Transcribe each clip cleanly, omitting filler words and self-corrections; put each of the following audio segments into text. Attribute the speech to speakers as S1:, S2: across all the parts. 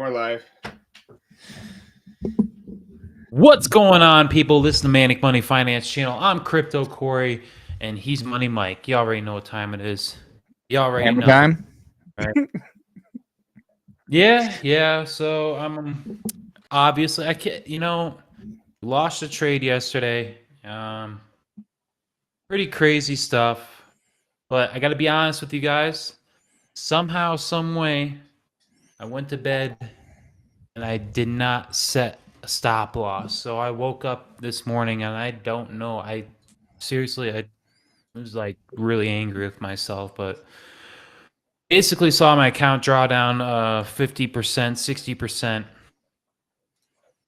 S1: we're live.
S2: What's going on, people? This is the Manic Money Finance channel. I'm Crypto Corey, and he's Money Mike. You already know what time it is. You already
S1: Hammer
S2: know.
S1: time?
S2: Right? Yeah. So I'm obviously I can't. Lost the trade yesterday. Pretty crazy stuff. But I got to be honest with you guys. Somehow, some way, I went to bed and I did not set a stop loss. So I woke up this morning and I don't know. I was like really angry with myself, but basically saw my account draw down 50%, 60%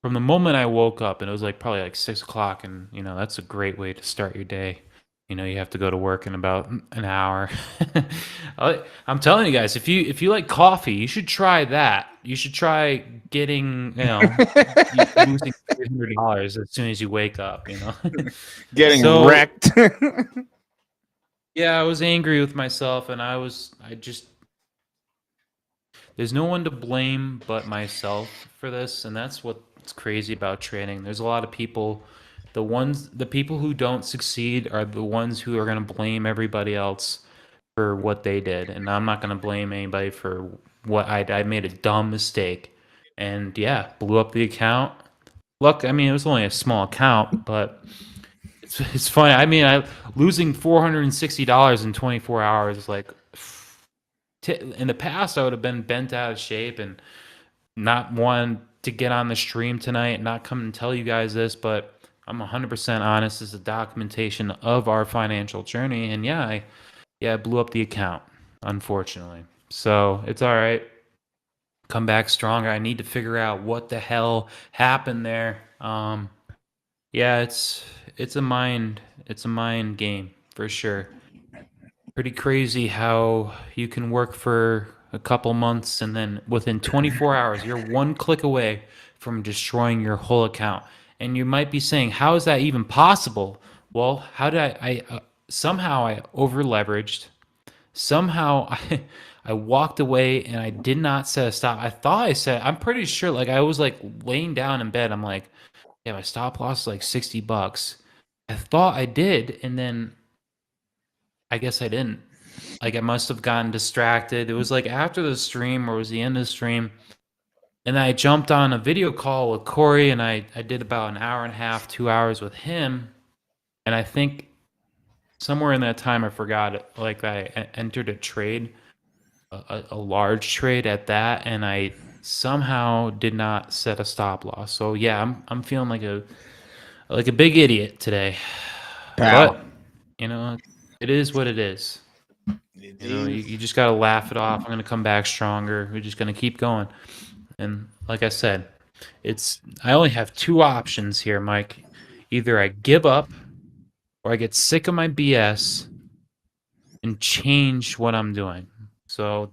S2: from the moment I woke up, and it was like probably like 6 o'clock, and that's a great way to start your day. You have to go to work in about an hour. I'm telling you guys, if you like coffee, you should try that. You should try getting losing $300 as soon as you wake up.
S1: Getting
S2: So,
S1: wrecked.
S2: yeah, I was angry with myself, and there's no one to blame but myself for this, and that's what's crazy about trading. There's a lot of people, the people who don't succeed are the ones who are going to blame everybody else for what they did, and I'm not going to blame anybody for what I made a dumb mistake, and yeah, blew up the account. Look, I mean, it was only a small account, but it's funny. I mean, losing $460 in 24 hours is like, in the past I would have been bent out of shape and not want to get on the stream tonight, not come and tell you guys this, but I'm 100% honest. This is a documentation of our financial journey, and I blew up the account, unfortunately. So it's all right. Come back stronger. I need to figure out what the hell happened there. Yeah, it's a mind game for sure. Pretty crazy how you can work for a couple months and then within 24 hours you're one click away from destroying your whole account. And you might be saying, how is that even possible? Well, how did somehow I over leveraged. Somehow I walked away and I did not set a stop. I'm pretty sure, like, I was like laying down in bed. I'm like, yeah, my stop loss is like $60. I thought I did, and then I guess I didn't. Like, I must have gotten distracted. It was like after the stream, or it was the end of the stream, and I jumped on a video call with Corey, and I did about an hour and a half, 2 hours with him. And I think somewhere in that time I forgot it. Like, I entered a trade, a large trade at that, and I somehow did not set a stop loss. So yeah, I'm feeling like a big idiot today.
S1: Pow.
S2: But it is what it is. You just gotta laugh it off. I'm gonna come back stronger. We're just gonna keep going. And like I said, I only have two options here, Mike. Either I give up, or I get sick of my BS and change what I'm doing. So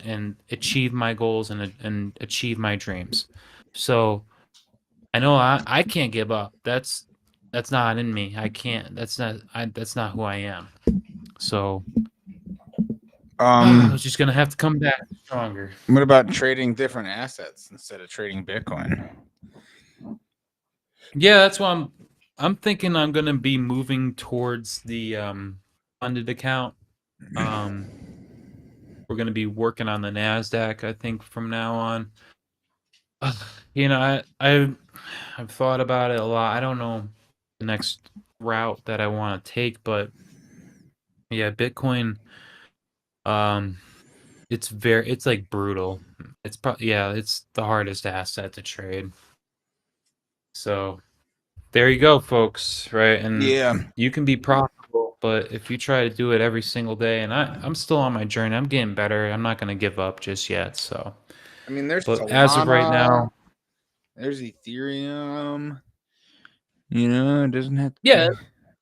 S2: and achieve my goals and achieve my dreams. So I know I can't give up. That's not in me. I can't. That's not who I am. So I was just gonna have to come back stronger.
S1: What about trading different assets instead of trading Bitcoin?
S2: Yeah, that's why I'm thinking I'm gonna be moving towards the funded account. We're gonna be working on the NASDAQ, I think, from now on. I've thought about it a lot. I don't know the next route that I want to take, but yeah, Bitcoin, it's like brutal. It's the hardest asset to trade. So there you go, folks, right? And
S1: yeah,
S2: you can be profitable, but if you try to do it every single day, and I'm still on my journey, I'm getting better. I'm not going to give up just yet. So,
S1: I mean, there's
S2: but as of right now,
S1: there's Ethereum. It doesn't have to.
S2: Yeah,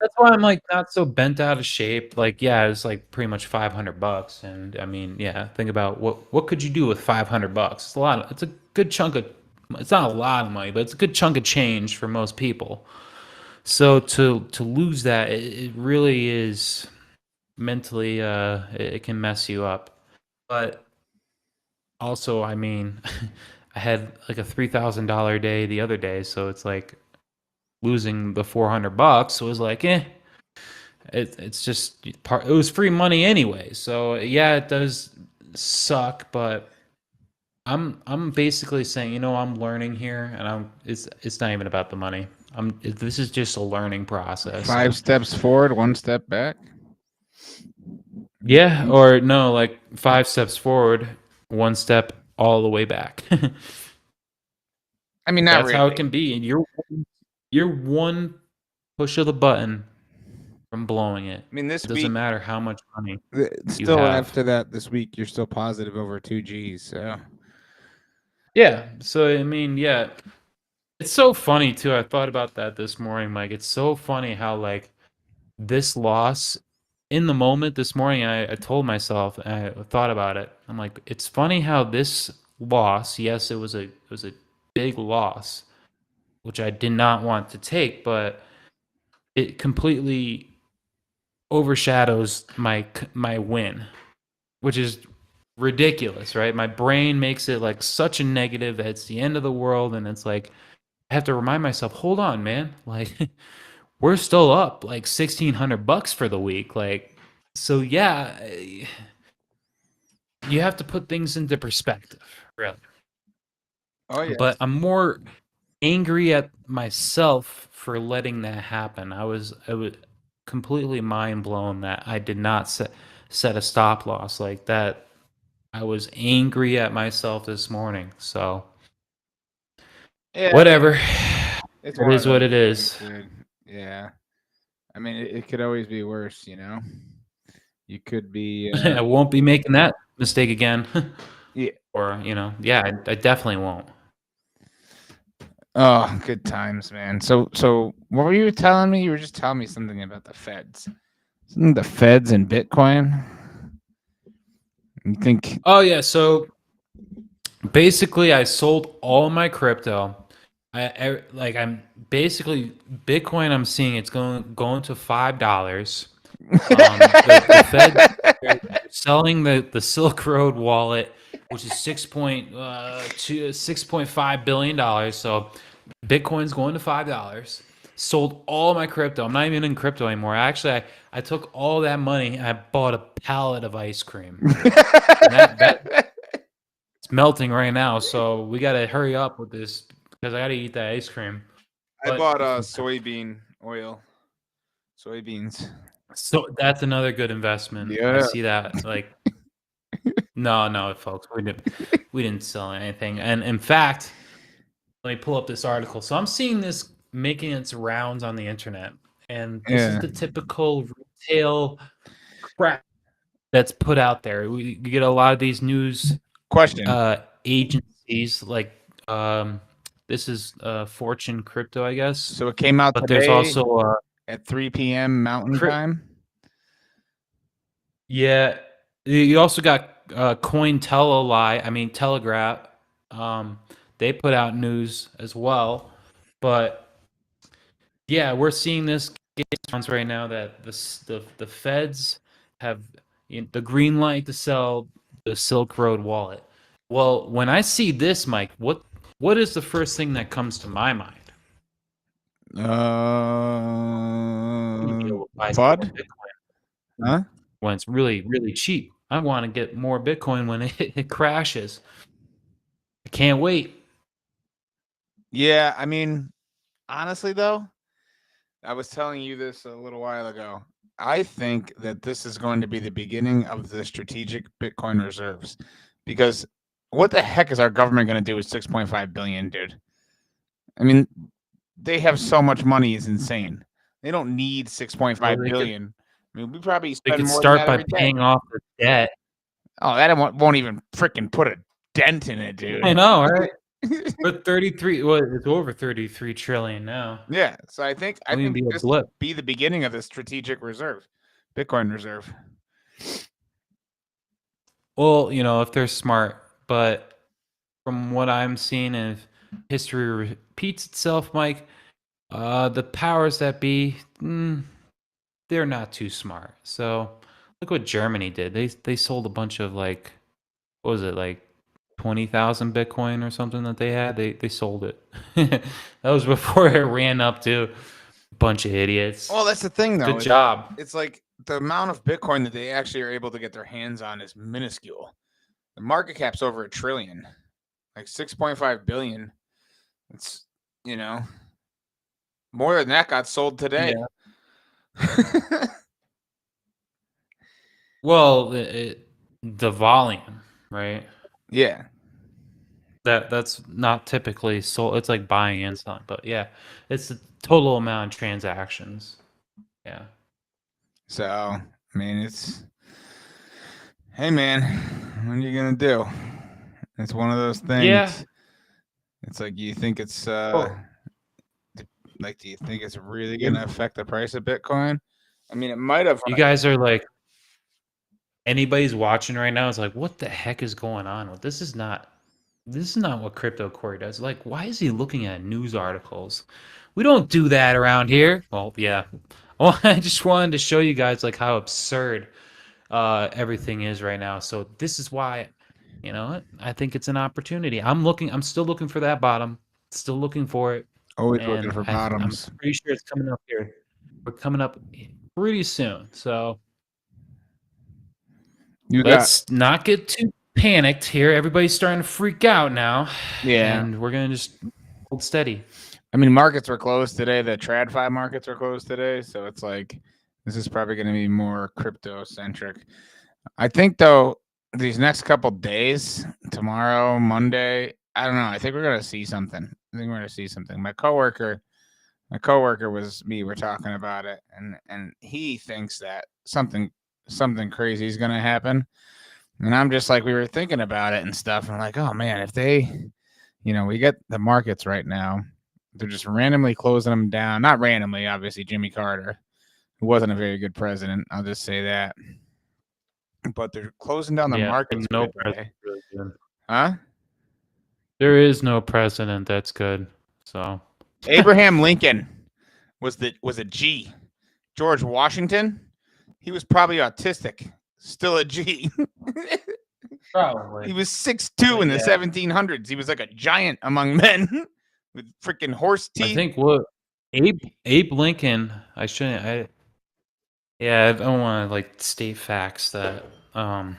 S2: that's why I'm like not so bent out of shape. Like, yeah, it's like pretty much $500, and I mean, yeah, think about what could you do with $500? It's a lot. It's a good chunk of. It's not a lot of money, but it's a good chunk of change for most people. So to lose that, it really is mentally. It can mess you up, but also, I mean, I had like a $3,000 day the other day, so it's like losing the $400 was like, it's just part. It was free money anyway, so yeah, it does suck, but I'm basically saying, I'm learning here, and it's not even about the money. This is just a learning process.
S1: 5 steps forward, 1 step back.
S2: Yeah, or no, like 5 steps forward, 1 step all the way back.
S1: I mean, not
S2: That's
S1: really.
S2: how it can be, and you're one push of the button from blowing it.
S1: I mean, this
S2: It doesn't
S1: week,
S2: matter how much money you
S1: still
S2: have.
S1: after that, this week, you're still positive over 2Gs. So
S2: Yeah, so I mean, yeah, it's so funny too. I thought about that this morning, Mike. It's so funny how like this loss in the moment this morning, I told myself, I thought about it. I'm like, it's funny how this loss, yes, it was a big loss, which I did not want to take, but it completely overshadows my win, which is ridiculous, right? My brain makes it like such a negative that it's the end of the world, and it's like I have to remind myself, hold on, man, like we're still up like $1,600 for the week, like so yeah, you have to put things into perspective, really.
S1: oh yeah,
S2: But I'm more angry at myself for letting that happen. I was completely mind blown that I did not set a stop loss like that. I was angry at myself this morning. So
S1: yeah.
S2: whatever.
S1: It's
S2: It
S1: one of
S2: is what
S1: those
S2: it is.
S1: things, dude. Yeah. I mean, it could always be worse, you know. You could be,
S2: I won't be making that mistake again.
S1: yeah.
S2: Or, yeah, I definitely won't.
S1: Oh, good times, man. So what were you telling me? You were just telling me something about the Feds. Something the Feds and Bitcoin. You think?
S2: Oh yeah, so basically I sold all my crypto. Like I'm basically Bitcoin. I'm seeing it's going to $5. The Fed they're selling the Silk Road wallet, which is 6.5 billion dollars. So Bitcoin's going to $5. Sold all my crypto. I'm not even in crypto anymore. Actually, I took all that money and I bought a pallet of ice cream. And that it's melting right now, so we gotta hurry up with this because I gotta eat that ice cream.
S1: I
S2: But
S1: bought soybean oil, soybeans.
S2: so that's another good investment. I
S1: Yeah.
S2: see that. Like, no, folks, we didn't sell anything. And in fact, let me pull up this article. So I'm seeing this making its rounds on the internet, and this is
S1: Yeah.
S2: the typical retail crap that's put out there. We get a lot of these news
S1: Question.
S2: agencies like this is Fortune Crypto, I guess.
S1: So it came out
S2: But
S1: today
S2: there's also
S1: at 3 p.m. Mountain time.
S2: yeah, you also got Telegraph. They put out news as well, but yeah, we're seeing this right now that the feds have the green light to sell the Silk Road wallet. Well, when I see this, Mike, what is the first thing that comes to my mind?
S1: FUD? Huh?
S2: When it's really, really cheap. I want to get more Bitcoin when it crashes. I can't wait.
S1: Yeah, I mean, honestly though, I was telling you this a little while ago. I think that this is going to be the beginning of the strategic Bitcoin reserves, because what the heck is our government going to do with 6.5 billion, dude? I mean, they have so much money, it's insane. They don't need 6.5
S2: Well,
S1: billion. I mean, we probably
S2: they
S1: spend
S2: could
S1: more than
S2: start
S1: that
S2: by
S1: every day.
S2: paying off the debt.
S1: Oh, that won't even freaking put a dent in it, dude.
S2: I know, right? But 33, well, it's over 33 trillion now.
S1: Yeah, so I think
S2: Be a
S1: this
S2: blip.
S1: will be the beginning of the strategic reserve, Bitcoin reserve.
S2: Well, if they're smart, but from what I'm seeing, if history repeats itself, Mike, the powers that be, they're not too smart. So look what Germany did. They sold a bunch of like, what was it like 20,000 Bitcoin or something that they had. They sold it. That was before it ran up to a bunch of idiots.
S1: Well, that's the thing, though.
S2: Good job.
S1: It's like the amount of Bitcoin that they actually are able to get their hands on is minuscule. The market cap's over $1 trillion, like 6.5 billion. It's, more than that got sold today.
S2: Well, the volume, right?
S1: Yeah.
S2: That's not typically sold. It's like buying and selling, but yeah, it's the total amount of transactions. Yeah.
S1: So, I mean, hey, man, what are you going to do? It's one of those things.
S2: Yeah.
S1: It's like, you think it's,
S2: Oh.
S1: like, do you think it's really going to affect the price of Bitcoin? I mean, it might have.
S2: You guys are like, anybody's watching right now is like, what the heck is going on? Well, this is not what Crypto Corey does. Like, why is he looking at news articles? We don't do that around here. Well, yeah. Well, I just wanted to show you guys like how absurd everything is right now. So this is why, I think it's an opportunity. I'm still looking for that bottom. Still looking for it.
S1: Always
S2: And
S1: looking for bottoms.
S2: I'm pretty sure it's coming up here. We're coming up pretty soon. So let's not get too panicked here. Everybody's starting to freak out now.
S1: Yeah.
S2: And we're going to just hold steady.
S1: I mean, markets were closed today. The TradFi markets were closed today. So it's like, this is probably going to be more crypto centric. I think, though, these next couple days, tomorrow, Monday, I don't know. I think we're going to see something. My coworker we're talking about it, and he thinks that something crazy is going to happen. And I'm just like, we were thinking about it and stuff. And like, oh man, if they, we get the markets right now, they're just randomly closing them down. Not randomly, obviously, Jimmy Carter, who wasn't a very good president. I'll just say that. But they're closing down the markets.
S2: No president.
S1: Huh?
S2: There is no president that's good. So
S1: Abraham Lincoln was a G. George Washington, he was probably autistic. Still a G.
S2: Probably.
S1: He was 6'2" in the 1700s. He was like a giant among men with freaking horse teeth.
S2: I think what Abe Lincoln. I don't want to like state facts that I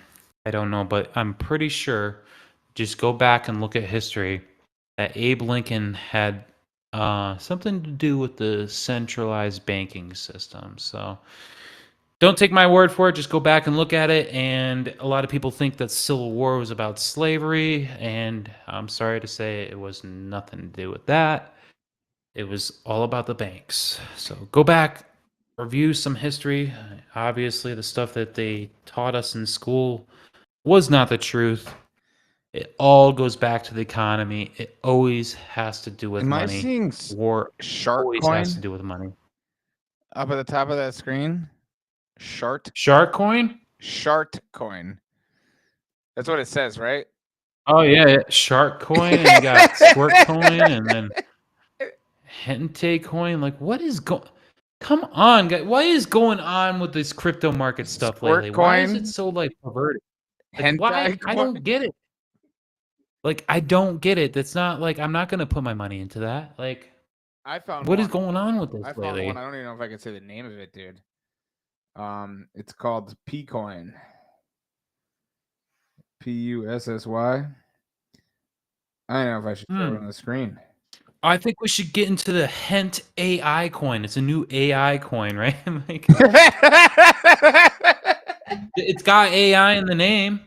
S2: don't know, but I'm pretty sure. Just go back and look at history. That Abe Lincoln had something to do with the centralized banking system. So don't take my word for it. Just go back and look at it. And a lot of people think that Civil War was about slavery. And I'm sorry to say it was nothing to do with that. It was all about the banks. So go back, review some history. Obviously, the stuff that they taught us in school was not the truth. It all goes back to the economy. It always has to do with money.
S1: Am I seeing
S2: War always
S1: Sharkcoin
S2: has to do with money.
S1: up at the top of that screen?
S2: Sharkcoin?
S1: Sharkcoin. That's what it says, right?
S2: Oh yeah, Sharkcoin, and you got Squirtcoin, and then Hente coin. Like, what is going? Come on, guys! What is going on with this crypto market stuff lately? Why is it so like perverted? Like, why? I don't get it. Like, I don't get it. That's not like I'm not gonna put my money into that. Like,
S1: I found
S2: what is going on with this
S1: I
S2: lately?
S1: found one. I don't even know if I can say the name of it, dude. It's called Pcoin. Pussy. I don't know if I should show it on the screen.
S2: I think we should get into the Hent AI coin. It's a new AI coin, right? Like, it's got AI in the name.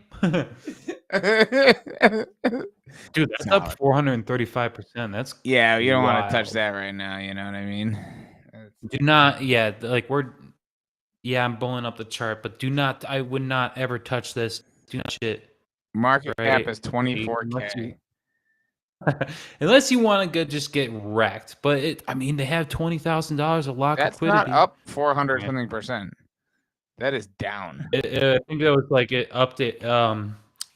S2: Dude, that's up 435%. That's
S1: yeah. You don't want to touch that right now. You know what I mean?
S2: Do not. Yeah, like I'm pulling up the chart, but do not. I would not ever touch this. Do not shit.
S1: Market cap is 24K.
S2: Unless you want to just get wrecked, but they have $20,000 of lock
S1: That's
S2: liquidity.
S1: Not up 400 something percent. That is down.
S2: I think that was like it update.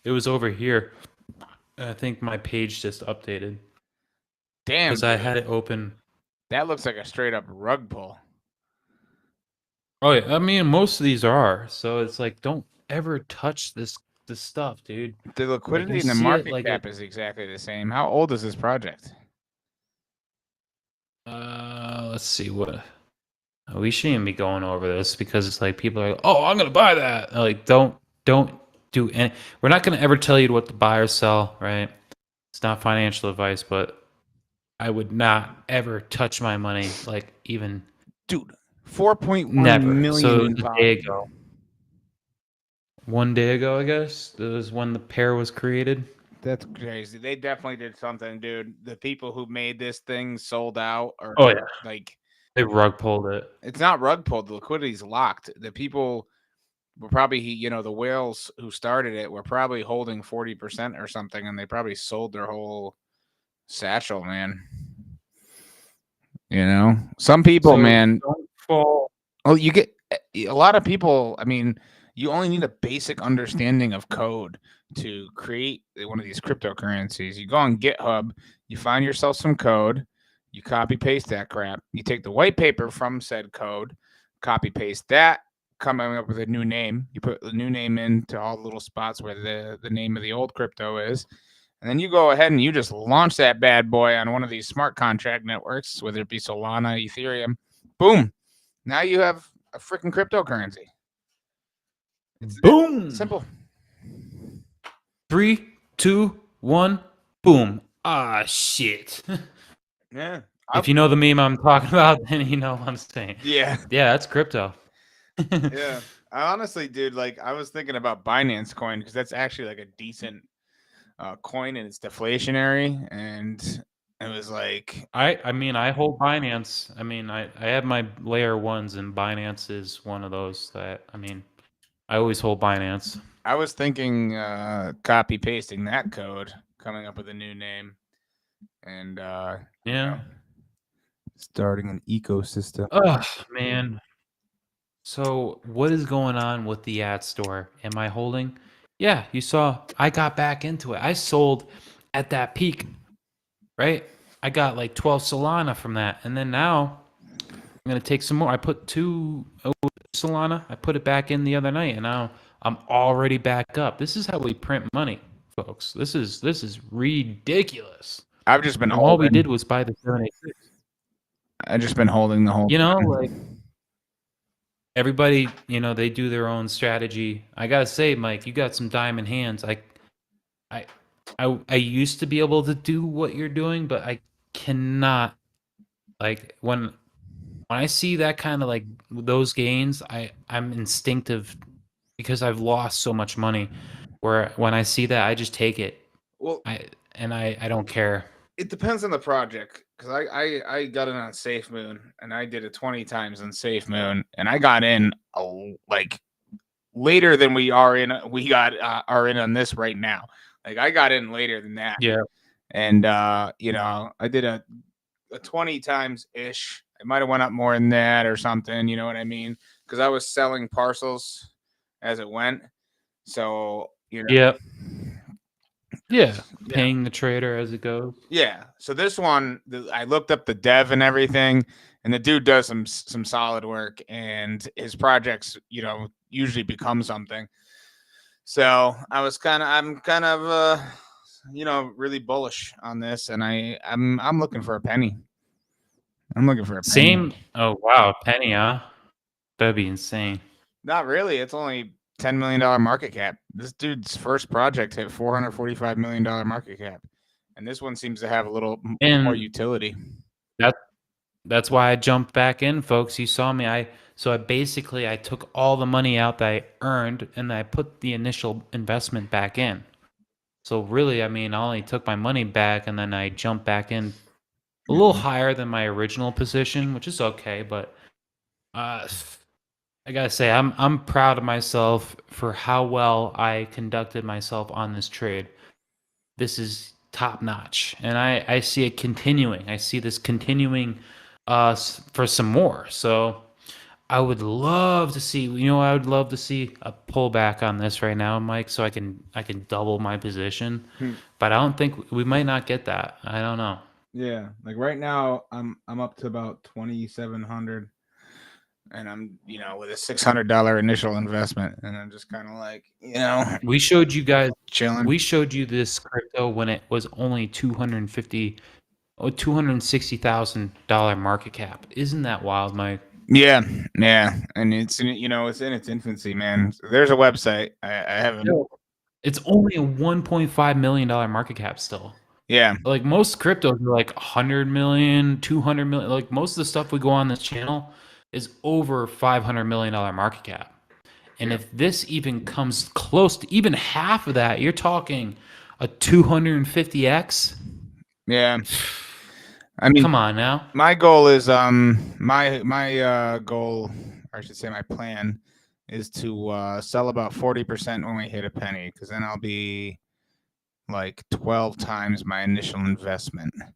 S2: It was over here. I think my page just updated.
S1: Damn.
S2: Because I had it open.
S1: That looks like a straight up rug pull.
S2: Oh yeah, I mean most of these are. So it's like don't ever touch this the stuff, dude.
S1: The liquidity
S2: you
S1: and the
S2: see it
S1: market
S2: like
S1: cap is exactly the same. How old is this project?
S2: let's see what. We shouldn't be going over this because it's like people are like, "Oh, I'm gonna buy that." Like, don't do any. We're not gonna ever tell you what to buy or sell, right? It's not financial advice, but I would not ever touch my money, like even
S1: Dude, 4.1
S2: never.
S1: million
S2: So
S1: in
S2: the day
S1: volume.
S2: ago, one day ago, I guess, that was when the pair was created.
S1: That's crazy. They definitely did something, dude. The people who made this thing sold out, or
S2: Oh yeah,
S1: like
S2: they rug pulled it.
S1: it's not rug pulled. The liquidity's locked. The people were probably, the whales who started it were probably holding 40% or something, and they probably sold their whole satchel, man. Some people,
S2: So
S1: man.
S2: don't fall.
S1: Oh, you get a lot of people. I mean, you only need a basic understanding of code to create one of these cryptocurrencies. You go on GitHub, you find yourself some code, you copy paste that crap. You take the white paper from said code, copy paste that, coming up with a new name. You put the new name into all the little spots where the name of the old crypto is. And then you go ahead and you just launch that bad boy on one of these smart contract networks, whether it be Solana, Ethereum. Boom. Now you have a freaking cryptocurrency. It's
S2: Boom.
S1: simple.
S2: 3, 2, 1, boom. Ah, shit.
S1: Yeah.
S2: If you know the meme I'm talking about, then you know what I'm saying.
S1: Yeah.
S2: Yeah, that's crypto.
S1: Yeah. I honestly, dude, I was thinking about Binance Coin because that's actually like a decent coin and it's deflationary. And it was like,
S2: I mean, I hold Binance. I mean, I have my layer ones, and Binance is one of those that, I mean, I always hold Binance.
S1: I was thinking copy pasting that code, coming up with a new name, and
S2: Yeah.
S1: starting an ecosystem.
S2: Oh, man. So, what is going on with the ad store? Am I holding? Yeah, you saw I got back into it. I sold at that peak, right? I got like 12 Solana from that. And then now I'm going to take some more. I put 2 Solana. I put it back in the other night, and now I'm already back up. This is how we print money, folks. This is ridiculous.
S1: I've just been
S2: And all we
S1: holding.
S2: did was buy the 786.
S1: I've just been holding the whole.
S2: Like everybody, they do their own strategy. I gotta say, Mike, you got some diamond hands. I, I used to be able to do what you're doing, but I cannot. Like when I see that kind of like those gains, I'm instinctive because I've lost so much money. Where when I see that, I just take it.
S1: Well,
S2: I don't care.
S1: it depends on the project because I got in on Safe Moon and I did it 20 times on Safe Moon and I got in like later than we are in. We are in on this right now. Like I got in later than that.
S2: Yeah.
S1: And I did a 20 times ish. It might have went up more than that or something. You know what I mean? Because I was selling parcels as it went. So
S2: Yeah. Yeah, paying the trader as it goes.
S1: Yeah. So this one, I looked up the dev and everything, and the dude does some solid work, and his projects, usually become something. So I'm kind of, really bullish on this, and I'm looking for a penny. I'm looking for a penny.
S2: Same. Oh wow, penny, huh? That'd be insane.
S1: Not really. It's only $10 million market cap. This dude's first project hit $445 million market cap. And this one seems to have a little more utility.
S2: That's why I jumped back in, folks. You saw me. I took all the money out that I earned and I put the initial investment back in. So really, I mean, I only took my money back and then I jumped back in a little higher than my original position, which is okay, but I gotta say, I'm proud of myself for how well I conducted myself on this trade. This is top notch, and I see it continuing. I see this continuing for some more. So I would love to see. I would love to see a pullback on this right now, Mike, so I can double my position. But I don't think we might not get that. I don't know.
S1: Yeah, like right now, I'm up to about 2,700. and I'm, with a $600 initial investment, and I'm just kind of like,
S2: We showed you guys.
S1: chilling.
S2: We showed you this crypto when it was only $260,000 market cap. Isn't that wild, Mike?
S1: Yeah, yeah, and it's it's in its infancy, man. There's a website. I haven't.
S2: It's only a $1.5 million market cap still.
S1: Yeah,
S2: Like most cryptos are like 100 million, 200 million. Like most of the stuff we go on this channel is over $500 million market cap. And
S1: Yeah.
S2: if this even comes close to even half of that, you're talking a 250x.
S1: yeah. I mean,
S2: Come on now.
S1: my goal is my goal, or I should say my plan, is to sell about 40% when we hit a penny, because then I'll be like 12 times my initial investment. And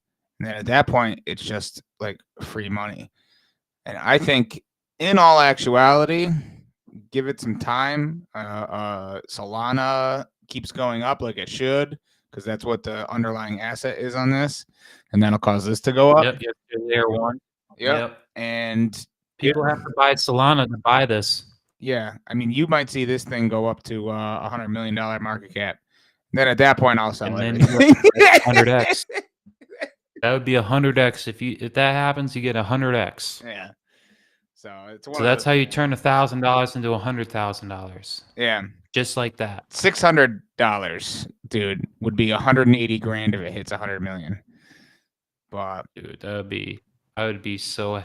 S1: then at that point, it's just like free money. And I think, in all actuality, give it some time. Solana keeps going up like it should, because that's what the underlying asset is on this, and that'll cause this to go up.
S2: Yep, layer one.
S1: Yep. And
S2: People have to buy Solana to buy this.
S1: yeah, I mean, you might see this thing go up to $100 million market cap. Then at that point, I'll sell
S2: And then
S1: everything.
S2: 100x. That would be 100x. If that happens, you get 100x.
S1: Yeah. So it's
S2: So that's how you turn $1,000 into $100,000.
S1: Yeah.
S2: Just like that.
S1: $600, dude, would be 180 grand if it hits 100 million. But
S2: dude, I would be so,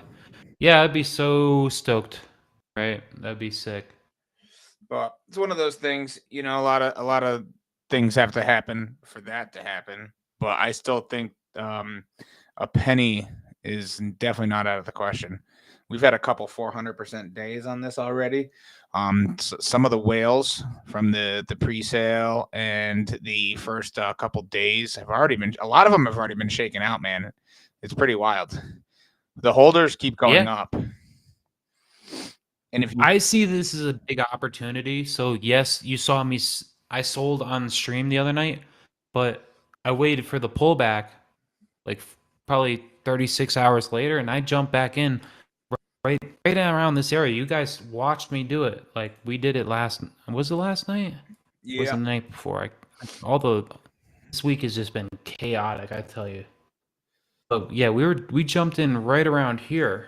S2: yeah, I'd be so stoked, right? That'd be sick.
S1: But it's one of those things, a lot of things have to happen for that to happen. But I still think a penny is definitely not out of the question. We've had a couple 400% days on this already. Some of the whales from the pre-sale and the first couple days have already been. A lot of them have already been shaken out, man. It's pretty wild. The holders keep going up. And if
S2: I see this as a big opportunity. So yes, you saw me. I sold on stream the other night, but I waited for the pullback, like probably 36 hours later, and I jumped back in right around this area. You guys watched me do it. Like we did it last. Was it last night?
S1: Yeah.
S2: Was it the night before? This week has just been chaotic. I tell you. But yeah, we jumped in right around here,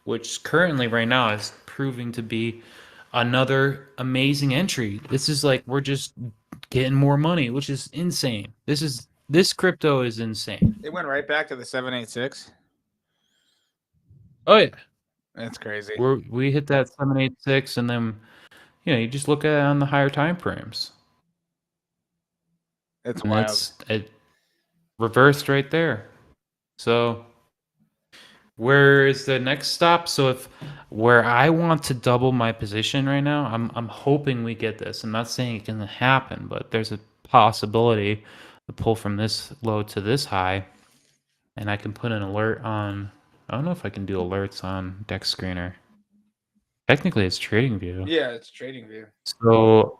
S2: which currently right now is proving to be another amazing entry. This is like we're just getting more money, which is insane. This crypto is insane.
S1: It went right back to the 786.
S2: Oh yeah,
S1: that's crazy.
S2: We hit that 786, and then you just look at it on the higher time frames.
S1: It's wild.
S2: It reversed right there. So where is the next stop? So where I want to double my position right now, I'm hoping we get this. I'm not saying it can happen, but there's a possibility to pull from this low to this high, and I can put an alert on. I don't know if I can do alerts on Dex Screener. Technically, it's TradingView.
S1: Yeah, it's TradingView.
S2: So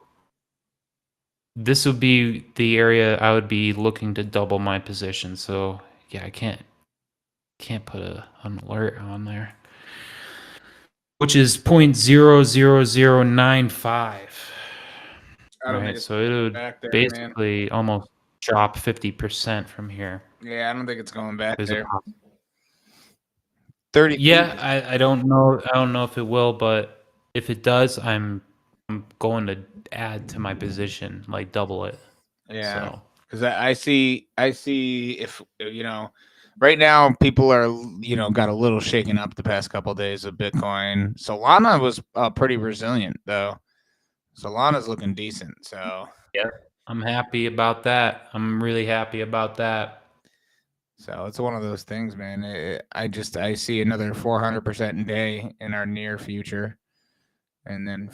S2: this would be the area I would be looking to double my position. So yeah, I can't put an alert on there, which is 0.00095. Right, so it would basically almost drop 50% from here.
S1: Yeah, I don't think it's going back
S2: There's
S1: there.
S2: 30. Yeah, I don't know. I don't know if it will, but if it does, I'm going to add to my position, like double it.
S1: Yeah, because I see if right now people are got a little shaken up the past couple of days of Bitcoin. Solana was pretty resilient though. Solana's looking decent. So
S2: yeah, I'm happy about that. I'm really happy about that.
S1: So it's one of those things, man. I see another 400% day in our near future, and then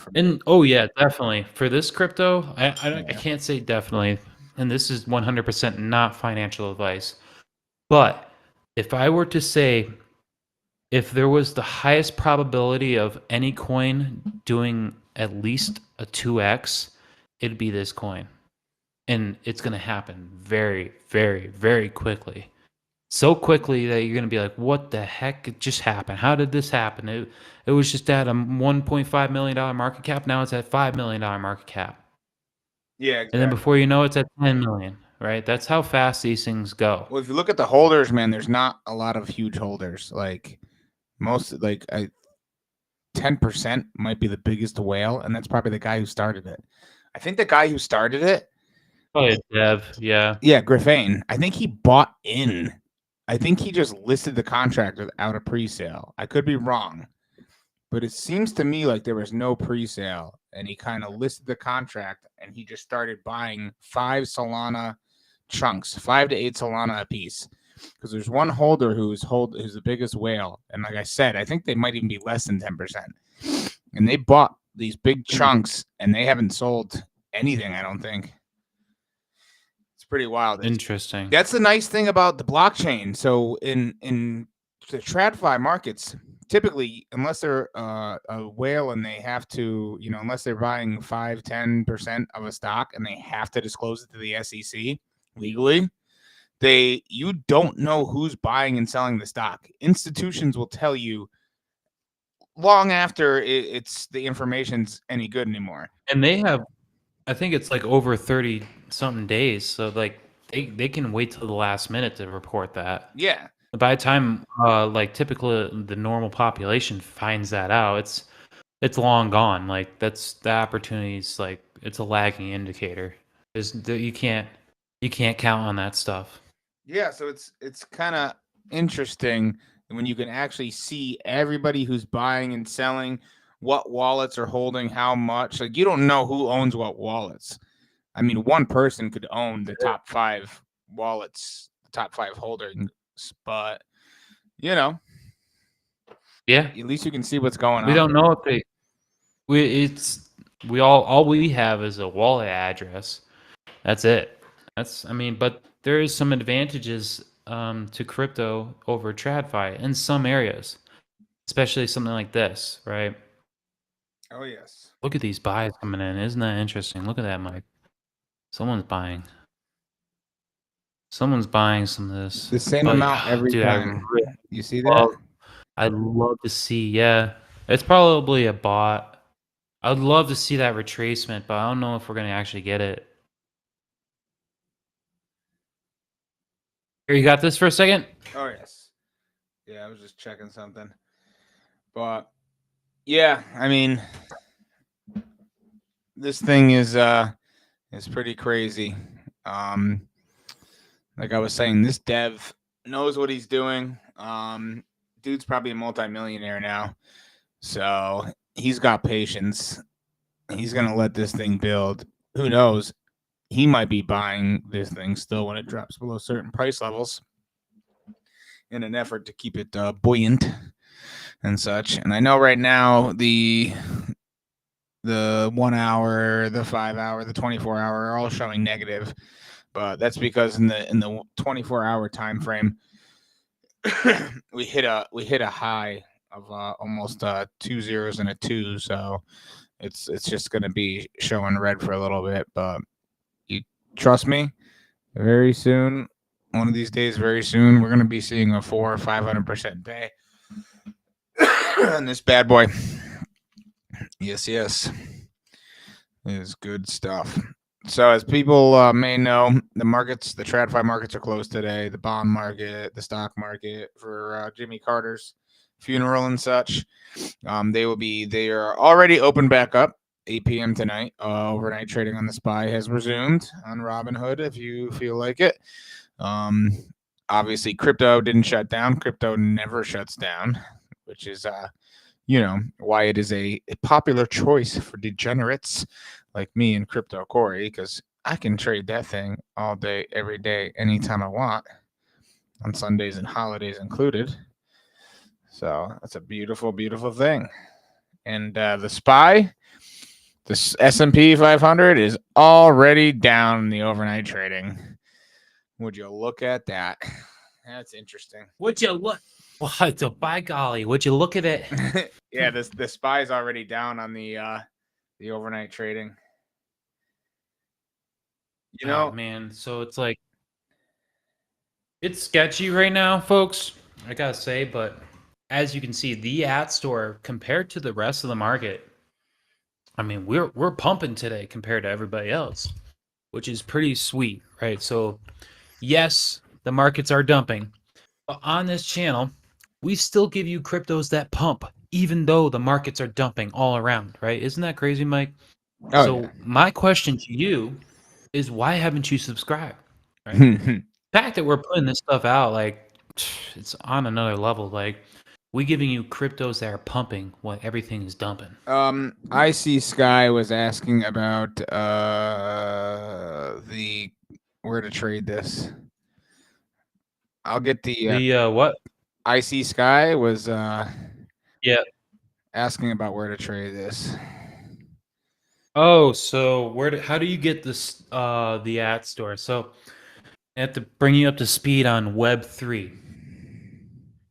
S2: oh yeah, definitely for this crypto, I can't say definitely, and this is 100% not financial advice, but if I were to say, if there was the highest probability of any coin doing at least a 2x, it'd be this coin, and it's going to happen very, very, very quickly. so quickly that you're gonna be like, "What the heck just happened? How did this happen?" It was just at a $1.5 million market cap. Now it's at $5 million market cap,
S1: Yeah,
S2: and then
S1: exactly.
S2: before you know it, it's at 10 million. Right? That's how fast these things go.
S1: Well, if you look at the holders, man, there's not a lot of huge holders. Like most, 10% might be the biggest whale, and that's probably the guy who started it. I think the guy who started it,
S2: Probably a dev, yeah.
S1: yeah, Griffane. I think he bought in. I think he just listed the contract without a pre-sale. I could be wrong, but it seems to me like there was no pre-sale, and he kind of listed the contract, and he just started buying 5 Solana chunks, 5 to 8 Solana a piece. Because there's one holder who's the biggest whale, and like I said, I think they might even be less than 10%. And they bought these big chunks, and they haven't sold anything. I don't think. It's pretty wild.
S2: Interesting.
S1: That's the nice thing about the blockchain. So in the TradFi markets, typically, unless they're a whale and they have to, unless they're buying 5-10% of a stock and they have to disclose it to the SEC legally, you don't know who's buying and selling the stock. Institutions will tell you long after it's the information's any good anymore.
S2: And they have, I think it's like over 30 something days. So like they can wait till the last minute to report that.
S1: Yeah.
S2: By the time like typically the normal population finds that out, it's long gone. Like that's the opportunity's like it's a lagging indicator. You can't count on that stuff.
S1: Yeah, so it's kind of interesting when you can actually see everybody who's buying and selling, what wallets are holding how much. Like you don't know who owns what wallets. I mean, one person could own the top 5 wallets, the top 5 holders, but you know,
S2: Yeah.
S1: at least you can see what's going
S2: We
S1: on.
S2: don't know if they we all we have is a wallet address. That's it. But there is some advantages to crypto over TradFi in some areas, especially something like this, right?
S1: Oh yes.
S2: Look at these buys coming in. Isn't that interesting? Look at that, Mike. Someone's buying. Someone's buying some of this.
S1: The same
S2: But
S1: amount every
S2: dude,
S1: time. You see that?
S2: I'd love to see. Yeah, it's probably a bot. I'd love to see that retracement, but I don't know if we're gonna actually get it. Here, you got this for a second?
S1: Oh yes. Yeah, I was just checking something. But yeah, I mean, this thing is pretty crazy. Um, like I was saying, this dev knows what he's doing. Dude's probably a multimillionaire now, so he's got patience. He's gonna let this thing build. Who knows? He might be buying this thing still when it drops below certain price levels in an effort to keep it buoyant and such. And I know right now the 1 hour, the 5 hour, the 24 hour are all showing negative, but that's because in the 24-hour time frame, we hit a high of almost 2 zeros and a 2. So it's just going to be showing red for a little bit, but you trust me, very soon, one of these days, very soon, we're going to be seeing a 400 or 500% day on this bad boy. Yes, is good stuff. So, as people may know, the TradFi markets are closed today. The bond market, the stock market for Jimmy Carter's funeral and such. They are already open back up. 8 p.m. tonight. Overnight trading on the SPY has resumed on Robinhood if you feel like it. Obviously, crypto didn't shut down. Crypto never shuts down, which is why it is a popular choice for degenerates like me and Crypto Corey, because I can trade that thing all day, every day, anytime I want, on Sundays and holidays included. So that's a beautiful, beautiful thing. And the SPY, the S&P 500 is already down in the overnight trading. Would you look at that? That's interesting.
S2: Would you look? What? By golly, would you look at it?
S1: Yeah, the SPY is already down on the overnight trading.
S2: Oh man, so it's like It's sketchy right now, folks. I gotta say, but as you can see, the ad store compared to the rest of the market, I mean, we're pumping today compared to everybody else, which is pretty sweet, right? So, yes, the markets are dumping, but on this channel, we still give you cryptos that pump, even though the markets are dumping all around, right? Isn't that crazy, Mike?
S1: Oh yeah.
S2: So, my question to you is why haven't you subscribed, right? Fact that we're putting this stuff out, like, it's on another level. Like, we giving you cryptos that are pumping when everything is dumping.
S1: I see Sky was asking about the where to trade this. I'll get the
S2: The what?
S1: I see Sky was
S2: Yeah.
S1: asking about where to trade this.
S2: Oh, so how do you get this the ad store? So I have to bring you up to speed on Web3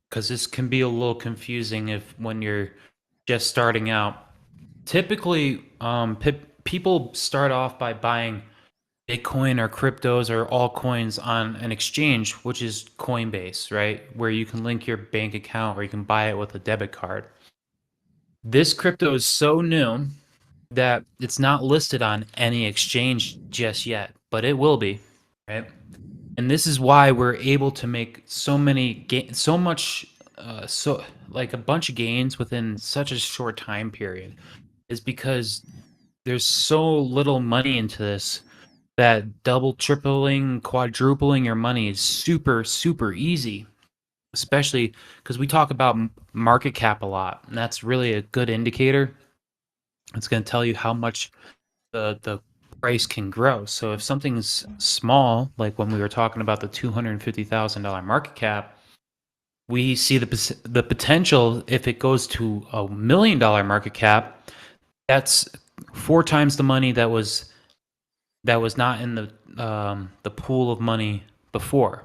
S2: because this can be a little confusing if when you're just starting out. Typically, people start off by buying Bitcoin or cryptos or altcoins on an exchange, which is Coinbase, right? Where you can link your bank account or you can buy it with a debit card. This crypto is so new that it's not listed on any exchange just yet, but it will be, right? And this is why we're able to make so many so much so like a bunch of gains within such a short time period is because there's so little money into this that double, tripling, quadrupling your money is super, super easy, especially because we talk about market cap a lot. And that's really a good indicator. It's going to tell you how much the price can grow. So if something's small, like when we were talking about the $250,000 market cap, we see the potential if it goes to $1 million market cap. That's 4 times the money that was not in the pool of money before.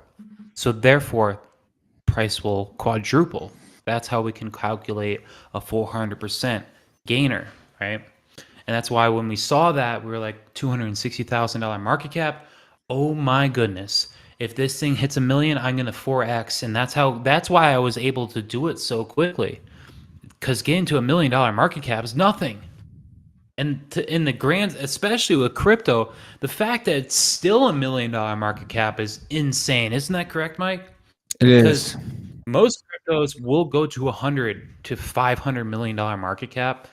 S2: So therefore, price will quadruple. That's how we can calculate a 400% gainer, right? And that's why when we saw that, we were like $260,000 market cap. Oh my goodness. If this thing hits 1 million, I'm going to 4x. And that's why I was able to do it so quickly. Because getting to $1 million market cap is nothing. And in the grand, especially with crypto, the fact that it's still $1 million market cap is insane. Isn't that correct, Mike?
S1: It
S2: Because
S1: is.
S2: most cryptos will go to 100 to $500 million market cap.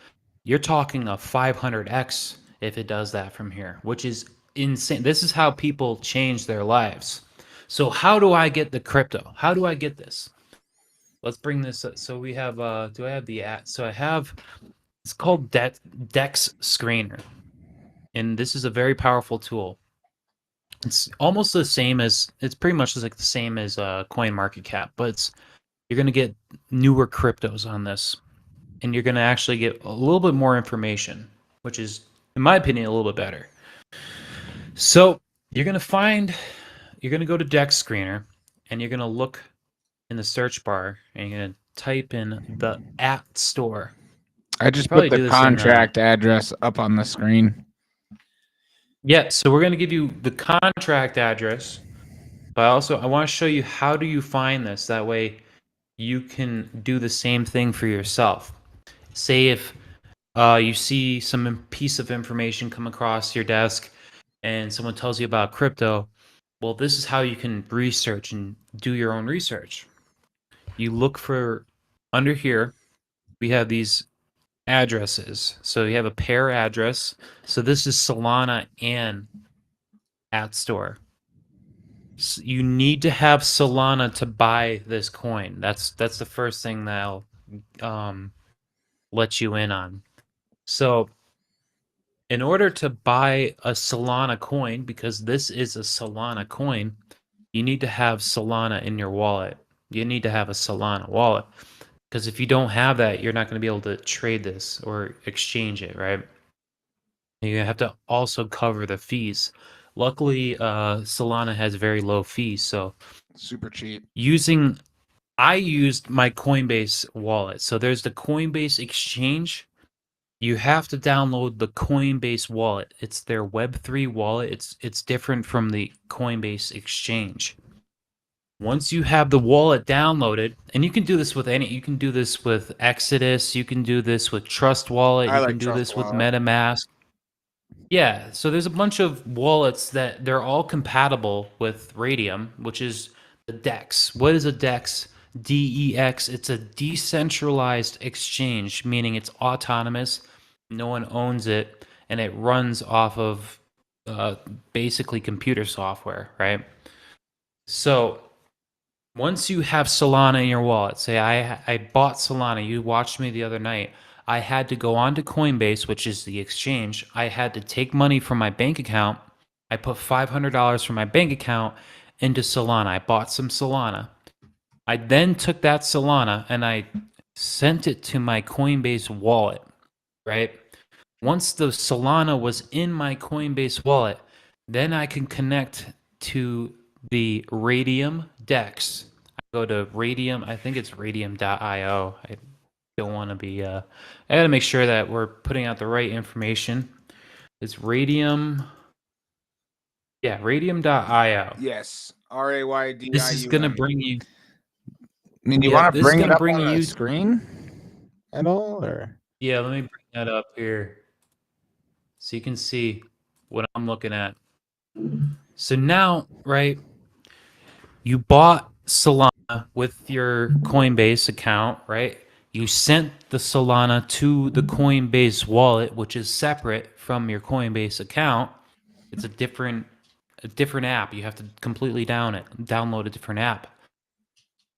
S2: You're talking a 500x if it does that from here, which is insane. This is how people change their lives. So how do I get the crypto? How do I get this? Let's bring this up. So we have do I have the at so I have it's called Dex Screener. And this is a very powerful tool. It's almost the same as it's pretty much like the same as Coin Market Cap, but you're going to get newer cryptos on this, and you're going to actually get a little bit more information, which is, in my opinion, a little bit better. So you're going to go to Dex Screener, and you're going to look in the search bar, and you're going to type in the at store.
S1: I just
S2: Probably
S1: put
S2: do
S1: the
S2: this in
S1: contract address up on the screen.
S2: yeah. So we're going to give you the contract address, but also I want to show you how do you find this. That way, you can do the same thing for yourself. Say if you see some piece of information come across your desk and someone tells you about crypto, well, this is how you can research and do your own research. You look for under here, we have these addresses. So you have a pair address. So this is Solana and at store. You need to have Solana to buy this coin. That's the first thing that I'll let you in on. So in order to buy a Solana coin, because this is a Solana coin, you need to have Solana in your wallet. You need to have a Solana wallet. Because if you don't have that, you're not going to be able to trade this or exchange it, right? You have to also cover the fees. Luckily, Solana has very low fees. So
S1: Super cheap.
S2: I used my Coinbase wallet. So there's the Coinbase exchange. You have to download the Coinbase wallet. It's their Web3 wallet. It's different from the Coinbase exchange. Once you have the wallet downloaded, and you can do this with you can do this with Exodus, you can do this with Trust Wallet,
S1: I
S2: you
S1: like
S2: can do
S1: Trust
S2: this with
S1: Wallet.
S2: MetaMask. Yeah, so there's a bunch of wallets that they're all compatible with Radium, which is the DEX. What is a DEX? DEX. It's a decentralized exchange, meaning it's autonomous, no one owns it, and it runs off of uh, basically computer software, right? So once you have Solana in your wallet, say I bought Solana, you watched me the other night. I had to go onto Coinbase, which is the exchange. I had to take money from my bank account. I put $500 from my bank account into Solana. I bought some Solana. I then took that Solana and I sent it to my Coinbase wallet, right? Once the Solana was in my Coinbase wallet, then I can connect to the Radium DEX. I go to Radium, I think it's radium.io. I don't want to be, I got to make sure that we're putting out the right information. It's Radium, yeah, radium.io.
S1: Yes, RAYDIUM.
S2: This is going to bring you,
S1: I mean, do you
S2: yeah,
S1: want to
S2: this is
S1: bring
S2: going
S1: it
S2: to
S1: up
S2: bring
S1: on the
S2: you,
S1: screen at all, or?
S2: yeah, let me bring that up here so you can see what I'm looking at. So now, right, you bought Solana with your Coinbase account, right? You sent the Solana to the Coinbase wallet, which is separate from your Coinbase account. It's a different app. You have to completely download a different app.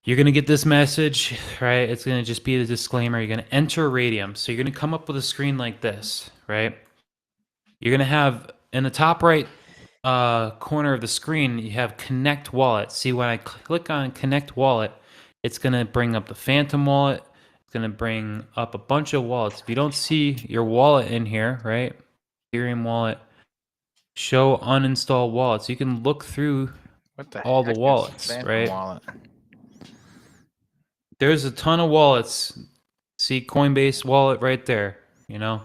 S2: You're gonna get this message, right? It's gonna just be the disclaimer. You're gonna enter Radium. So you're gonna come up with a screen like this, right? You're gonna have in the top right corner of the screen, you have Connect Wallet. See, when I click on Connect Wallet, it's going to bring up the Phantom Wallet. It's going to bring up a bunch of wallets. If you don't see your wallet in here, right? Ethereum wallet, show uninstalled wallets. You can look through
S1: What the
S2: all the
S1: heck is
S2: wallets,
S1: Phantom
S2: right?
S1: Wallet?
S2: There's a ton of wallets. See Coinbase wallet right there, you know?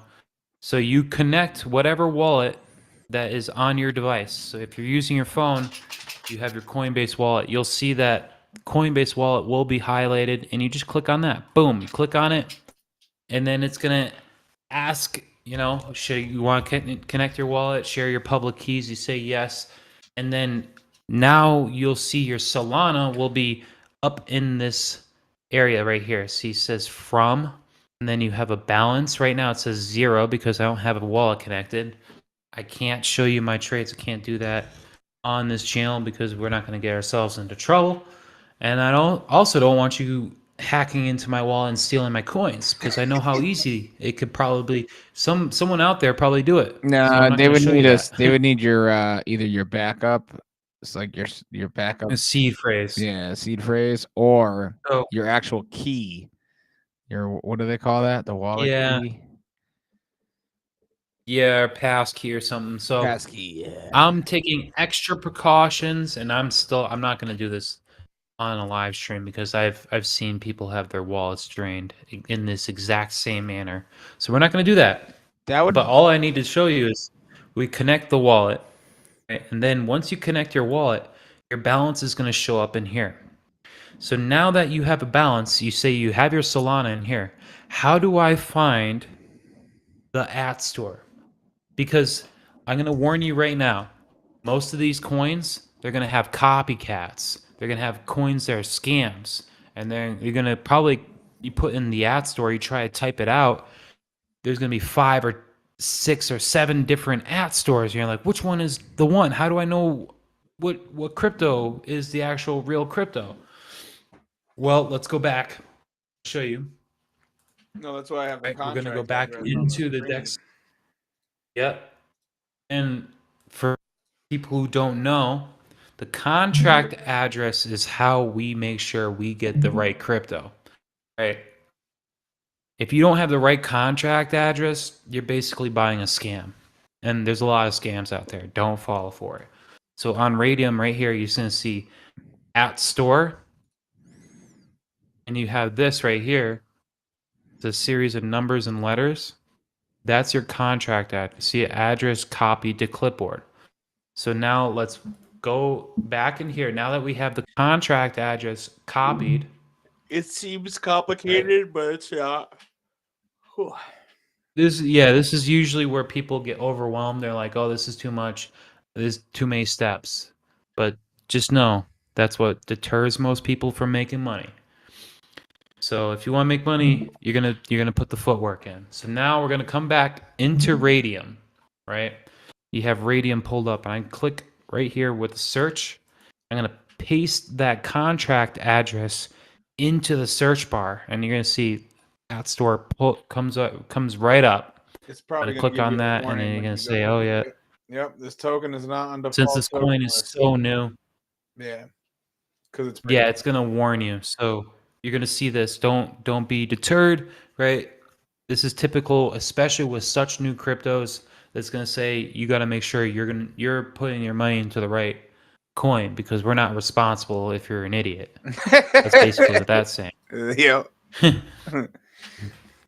S2: So you connect whatever wallet that is on your device. So if you're using your phone, you have your Coinbase wallet. You'll see that Coinbase wallet will be highlighted and you just click on that. Boom, you click on it and then it's going to ask, you know, should you want to connect your wallet, share your public keys, you say yes. And then now you'll see your Solana will be up in this area right here. See, it says from, and then you have a balance. Right now it says 0 because I don't have a wallet connected. I can't show you my trades. I can't do that on this channel because we're not going to get ourselves into trouble. And I don't want you hacking into my wallet and stealing my coins because I know how easy it could probably someone out there probably do it. So I'm
S1: No,
S2: not
S1: they
S2: gonna
S1: would
S2: show
S1: need
S2: you
S1: us.
S2: that.
S1: They would need your either your backup. It's like your backup.
S2: A seed phrase.
S1: Yeah, seed phrase or
S2: So
S1: your actual key. Your what do they call that? The wallet
S2: yeah,
S1: key.
S2: yeah, pass key or something. So
S1: Passkey. Yeah.
S2: I'm taking extra precautions, and I'm not gonna do this on a live stream because I've seen people have their wallets drained in this exact same manner. So we're not going to do that.
S1: That would.
S2: But all I need to show you is we connect the wallet, right? And then once you connect your wallet, your balance is going to show up in here. So now that you have a balance, you say you have your Solana in here. How do I find the at store? Because I'm going to warn you right now, most of these coins, they're going to have copycats. They're going to have coins that are scams. And then you're going to probably, you put in the at store, you try to type it out, there's going to be 5 or 6 or 7 different at stores. You're like, which one is the one? How do I know what crypto is the actual real crypto? Well, let's go back. Show you.
S1: No, that's why I have the
S2: Right, we're
S1: contract.
S2: going to go back into the DEX. Yep. And for people who don't know, the contract address is how we make sure we get the right crypto. Right? If you don't have the right contract address, you're basically buying a scam. And there's a lot of scams out there. Don't fall for it. So on Radium right here, you're going to see at store. And you have this right here. It's a series of numbers and letters. That's your contract address. See, address copied to clipboard. So now let's go back in here. Now that we have the contract address copied,
S1: It seems complicated, but it's not.
S2: this is usually where people get overwhelmed. They're like, "Oh, this is too much. There's too many steps." But just know that's what deters most people from making money. So if you want to make money, you're gonna put the footwork in. So now we're gonna come back into Radium, right? You have Radium pulled up, and I click right here with the search. I'm gonna paste that contract address into the search bar, and you're gonna see that store comes right up.
S1: It's probably
S2: Gonna
S1: going to
S2: click
S1: give
S2: on
S1: you a
S2: that, and then
S1: warning
S2: you're
S1: when
S2: gonna
S1: you
S2: say,
S1: go
S2: "Oh
S1: into
S2: yeah,"
S1: it. Yep, this token is not on
S2: since
S1: default
S2: this
S1: token
S2: coin is
S1: list.
S2: so new.
S1: Yeah, because it's
S2: Yeah, it's gonna warn you. So you're gonna see this. Don't be deterred, right? This is typical, especially with such new cryptos. That's gonna say you got to make sure you're putting your money into the right coin because we're not responsible if you're an idiot. That's basically what that's saying.
S1: Yep.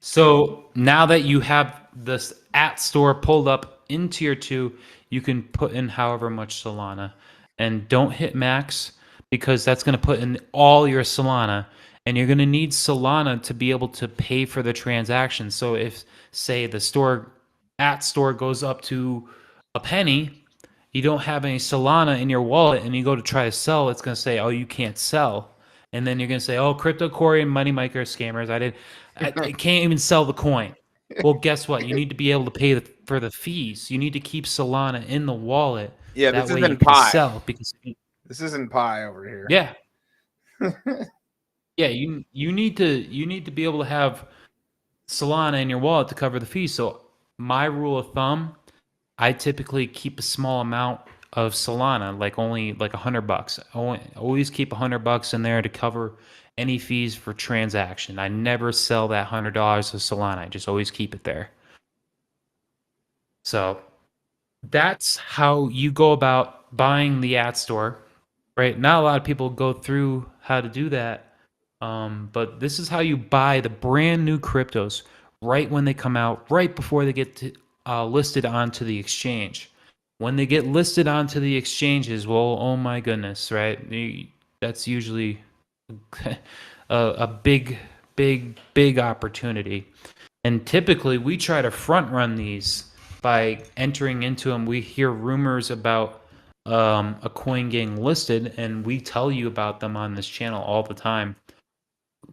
S2: So now that you have this at store pulled up in tier 2, you can put in however much Solana. And don't hit max because that's going to put in all your Solana. And you're going to need Solana to be able to pay for the transaction. So if, say, the store at store goes up to a penny, you don't have any Solana in your wallet and you go to try to sell, it's going to say, oh, you can't sell. And then you're going to say, oh, Crypto Corey and Money Maker scammers. I can't even sell the coin. Well, guess what? You need to be able to pay for the fees. You need to keep Solana in the wallet.
S1: Yeah,
S2: That
S1: this
S2: way you
S1: isn't
S2: can
S1: pie.
S2: sell because
S1: This isn't pie over here.
S2: yeah. Yeah, you need to be able to have Solana in your wallet to cover the fees. So my rule of thumb, I typically keep a small amount of Solana, like only like $100. Always keep $100 in there to cover any fees for transaction. I never sell that $100 of Solana. I just always keep it there. So that's how you go about buying the ad store, right? Not a lot of people go through how to do that, but this is how you buy the brand new cryptos right when they come out, right before they get listed onto the exchange. When they get listed onto the exchanges, well, oh my goodness, right? That's usually a big opportunity. And typically, we try to front run these by entering into them. We hear rumors about a coin getting listed, and we tell you about them on this channel all the time.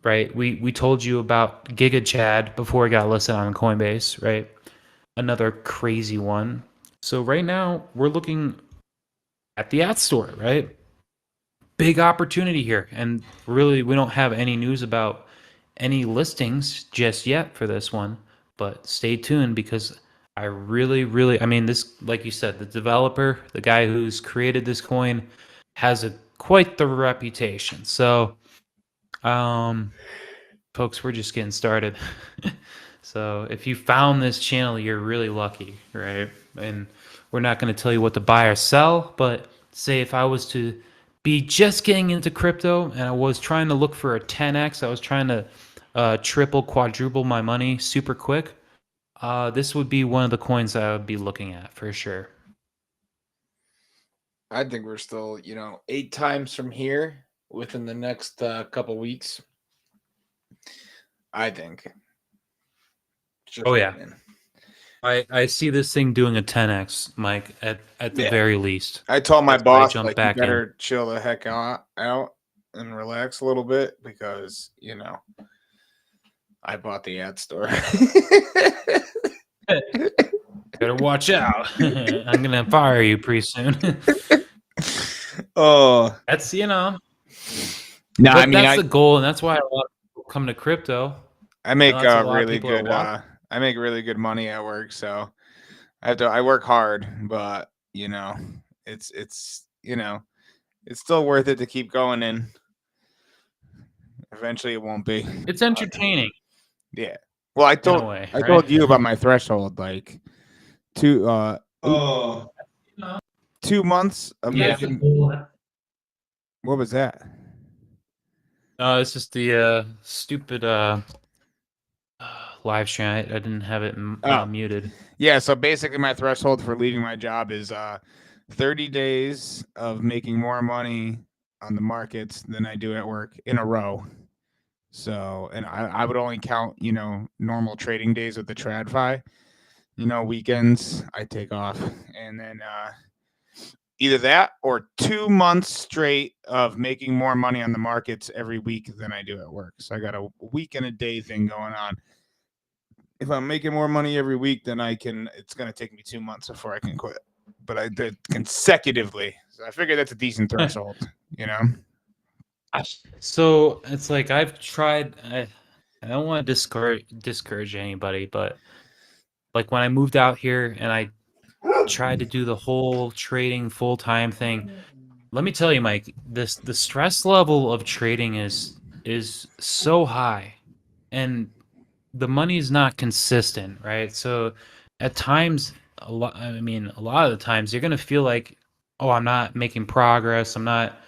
S2: Right? We told you about Giga Chad before it got listed on Coinbase. Right? Another crazy one. So right now we're looking at the ad store. Right? Big opportunity here, and really we don't have any news about any listings just yet for this one, but stay tuned because I really, I mean, this, like you said, the developer, the guy who's created this coin, has quite the reputation. So, folks, we're just getting started. So if you found this channel, you're really lucky, right? And we're not going to tell you what to buy or sell, but say if I was to be just getting into crypto and I was trying to look for a 10x, I was trying to triple, quadruple my money super quick, this would be one of the coins I would be looking at for sure.
S1: I think we're still, 8 times from here within the next couple weeks. I think. Just
S2: Oh, yeah.
S1: saying.
S2: I see this thing doing a 10x, Mike, at the
S1: Yeah.
S2: very least.
S1: I told my
S2: That's why I
S1: boss,
S2: jumped
S1: like, you
S2: back in.
S1: better chill the heck out and relax a little bit because, I bought the ad store.
S2: Better watch out. I'm going to fire you pretty soon.
S1: Oh.
S2: That's,
S1: No,
S2: but
S1: I mean,
S2: that's the goal, and that's why a lot of people come to crypto.
S1: I make
S2: that's a lot of
S1: really
S2: people that
S1: good.
S2: want-
S1: I make really good money at work, so I work hard, but it's it's still worth it to keep going in. Eventually, it won't be.
S2: It's entertaining.
S1: Yeah. Well, I
S2: In a
S1: told
S2: way,
S1: I
S2: right?
S1: told you about my threshold, like 2 2 months of
S2: Yeah.
S1: making. What was that?
S2: It's just the stupid live stream. I didn't have it muted.
S1: Yeah, so basically my threshold for leaving my job is 30 days of making more money on the markets than I do at work in a row. So, and I would only count, normal trading days with the TradFi. Weekends I take off, and then either that or 2 months straight of making more money on the markets every week than I do at work. So I got a week and a day thing going on. If I'm making more money every week, then it's going to take me 2 months before I can quit. But I did consecutively. So I figure that's a decent threshold,
S2: So it's like I've tried. I don't want to discourage anybody, but like when I moved out here and I tried to do the whole trading full time thing, let me tell you, Mike, the stress level of trading is so high, and the money is not consistent, right? So at times, a lot. I mean, a lot of the times, you're gonna feel like, oh, I'm not making progress. I'm not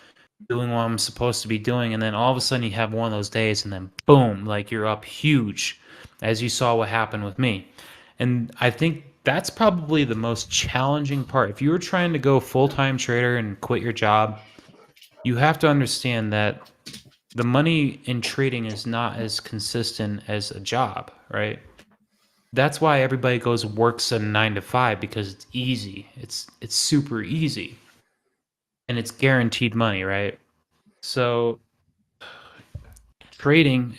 S2: doing what I'm supposed to be doing, and then all of a sudden you have one of those days, and then boom, like you're up huge, as you saw what happened with me. And I think that's probably the most challenging part. If you were trying to go full-time trader and quit your job, you have to understand that the money in trading is not as consistent as a job, right? That's why everybody goes works a 9 to 5, because it's easy. It's super easy, and it's guaranteed money, right? So trading,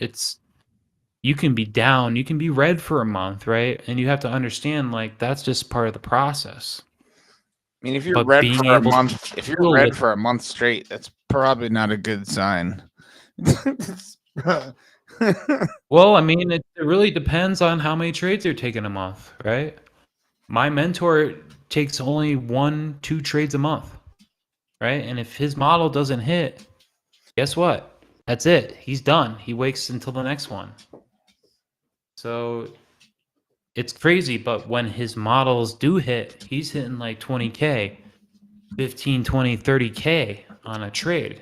S2: you can be down, you can be red for a month, right? And you have to understand, like, that's just part of the process.
S1: I mean, if you're
S2: But
S1: red
S2: being
S1: for a
S2: able to
S1: month, if you're
S2: feel
S1: red
S2: it,
S1: for a month straight, that's probably not a good sign.
S2: well, I mean, it really depends on how many trades you're taking a month, right? My mentor takes only 1, 2 trades a month, right? And if his model doesn't hit, guess what? That's it. He's done. He waits until the next one. So it's crazy, but when his models do hit, he's hitting like 20K, 15, 20, 30K on a trade.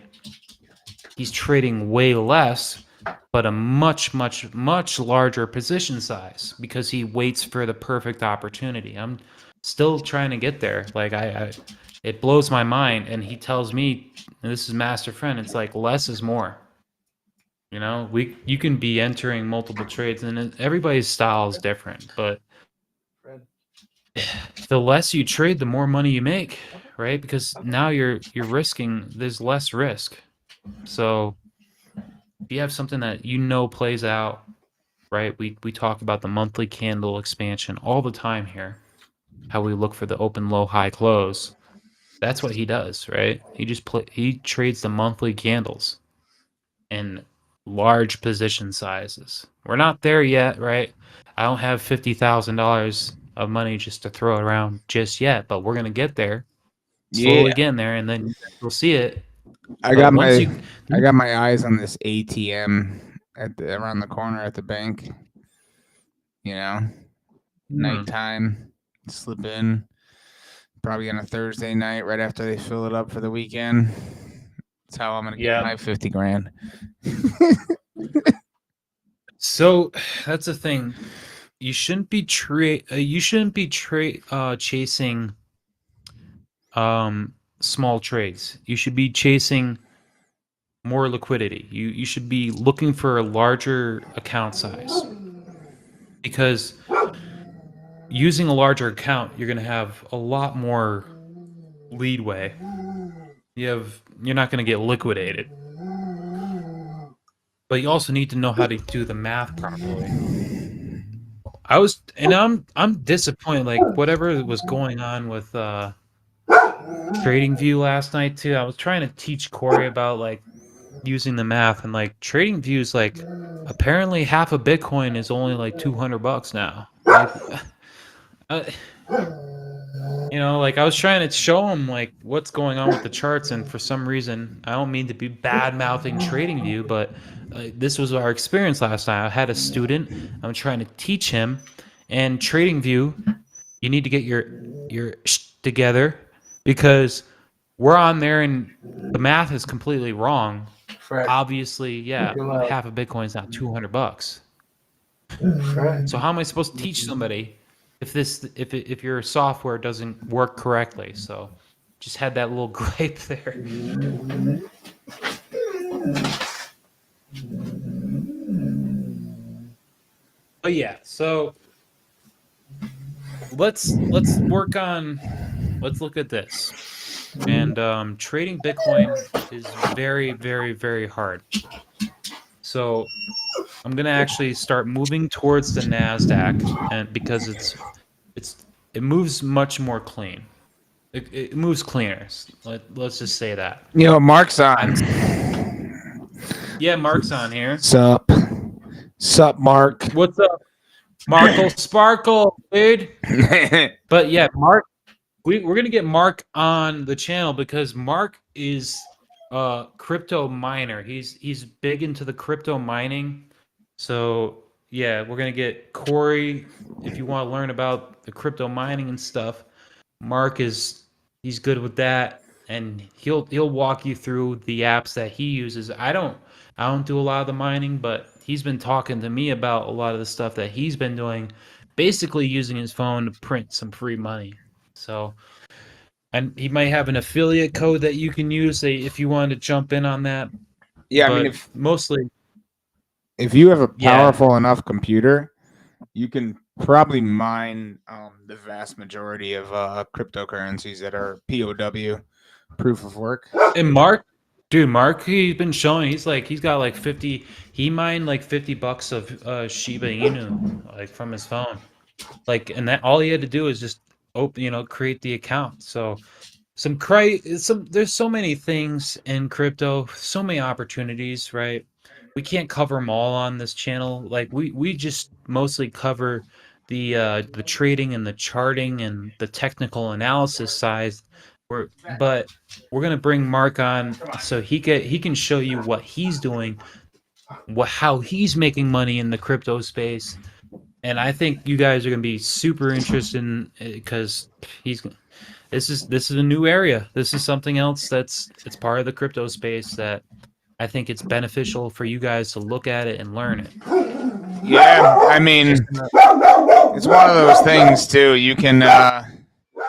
S2: He's trading way less, but a much, much, much larger position size because he waits for the perfect opportunity. I'm still trying to get there. Like it blows my mind. And he tells me, and this is Master Friend, it's like less is more. You can be entering multiple trades, and everybody's style is different, but the less you trade, the more money you make, right? Because now you're risking, there's less risk. So if you have something that plays out, right? We talk about the monthly candle expansion all the time here, how we look for the open, low, high, close. That's what he does, right? He trades the monthly candles in large position sizes. We're not there yet, right? I don't have $50,000 of money just to throw around just yet, but we're gonna get there. Slowly
S1: Yeah,
S2: getting there, and then you'll see it.
S1: I
S2: But
S1: got
S2: once
S1: my
S2: you,
S1: I got my eyes on this ATM around the corner at the bank. Nighttime, slip in, probably on a Thursday night right after they fill it up for the weekend. That's how I'm gonna get my 50 grand.
S2: So that's the thing. You shouldn't be chasing small trades. You should be chasing more liquidity. You should be looking for a larger account size, because using a larger account, you're going to have a lot more leadway. You're not going to get liquidated. But you also need to know how to do the math properly. I'm disappointed, like whatever was going on with TradingView last night too. I was trying to teach Corey about like using the math, and like TradingView is like, apparently half a Bitcoin is only like $200 now. Like, uh, like I was trying to show him like what's going on with the charts, and for some reason, I don't mean to be bad mouthing TradingView, but this was our experience last night. I had a student. I'm trying to teach him, and TradingView, you need to get your together, because we're on there and the math is completely wrong. Obviously, yeah, half a Bitcoin is not $200. So how am I supposed to teach somebody if your software doesn't work correctly? So just had that little gripe there. But yeah, so let's look at this. And trading Bitcoin is very, very, very hard. So I'm gonna actually start moving towards the Nasdaq, and because it moves much more clean. It moves cleaner. Let's just say that.
S1: Mark's on.
S2: Yeah, Mark's on here.
S1: Sup, Mark?
S2: What's up, Markle Sparkle, dude? But yeah, Mark, we're gonna get Mark on the channel because Mark is a crypto miner. He's big into the crypto mining. So yeah, we're gonna get Corey if you want to learn about the crypto mining and stuff. Mark he's good with that, and he'll walk you through the apps that he uses. I don't do a lot of the mining, but he's been talking to me about a lot of the stuff that he's been doing, basically using his phone to print some free money. So, and he might have an affiliate code that you can use if you wanted to jump in on that.
S1: Yeah,
S2: but
S1: I mean,
S2: mostly
S1: if you have a powerful enough computer, you can probably mine the vast majority of cryptocurrencies that are POW, proof of work.
S2: And Mark, he's been showing he's got like 50. He mined like $50 of Shiba Inu like from his phone, like, and that all he had to do is just open, create the account. So there's so many things in crypto, so many opportunities, right? We can't cover them all on this channel. Like we just mostly cover the trading and the charting and the technical analysis side. But we're gonna bring Mark on so he can show you what he's doing, how he's making money in the crypto space. And I think you guys are gonna be super interested in because this is a new area. This is something else it's part of the crypto space that I think it's beneficial for you guys to look at it and learn it.
S1: Yeah, I mean, it's one of those things too. You can, oh my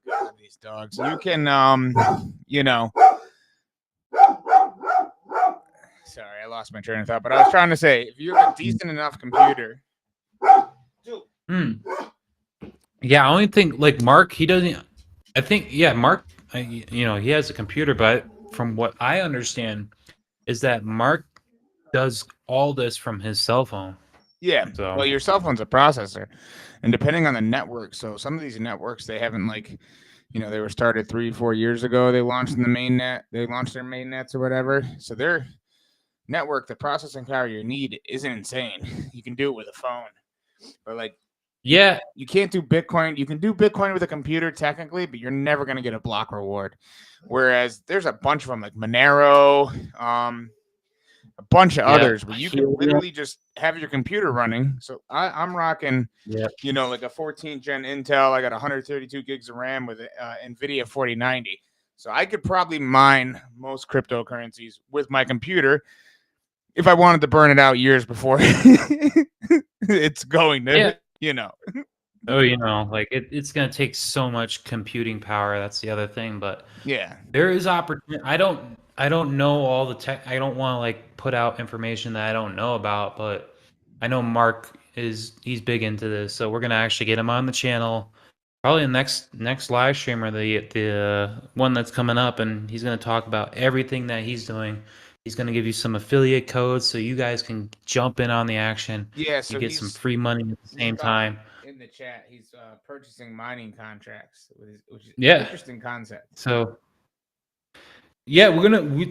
S1: God, these dogs. You can, sorry, I lost my train of thought. But I was trying to say, if you have a decent enough computer.
S2: Yeah, I only think like Mark, he doesn't. I think Mark, he has a computer, but from what I understand, is that Mark does all this from his cell phone.
S1: Yeah, so, well, your cell phone's a processor, and depending on the network. So some of these networks, they haven't they were started 3-4 years ago. They launched in the mainnet. They launched their mainnets or whatever. So their network, the processing power you need isn't insane. You can do it with a phone, but you can't do Bitcoin. You can do Bitcoin with a computer technically, but you're never going to get a block reward. Whereas there's a bunch of them like Monero, a bunch of others where you can literally just have your computer running. So I'm rocking, like a 14 gen Intel. I got 132 gigs of RAM with NVIDIA 4090. So I could probably mine most cryptocurrencies with my computer if I wanted to burn it out years before it's going to,
S2: it's going to take so much computing power. That's the other thing. But
S1: yeah,
S2: there is opportunity. I don't know all the tech. I don't want to put out information that I don't know about, but I know Mark he's big into this. So we're going to actually get him on the channel. Probably the next live stream or the one that's coming up, and he's going to talk about everything that he's doing. He's going to give you some affiliate codes so you guys can jump in on the action.
S1: Yeah, so
S2: you get some free money at the same time.
S1: In the chat, he's purchasing mining contracts, which is an interesting concept.
S2: So, yeah,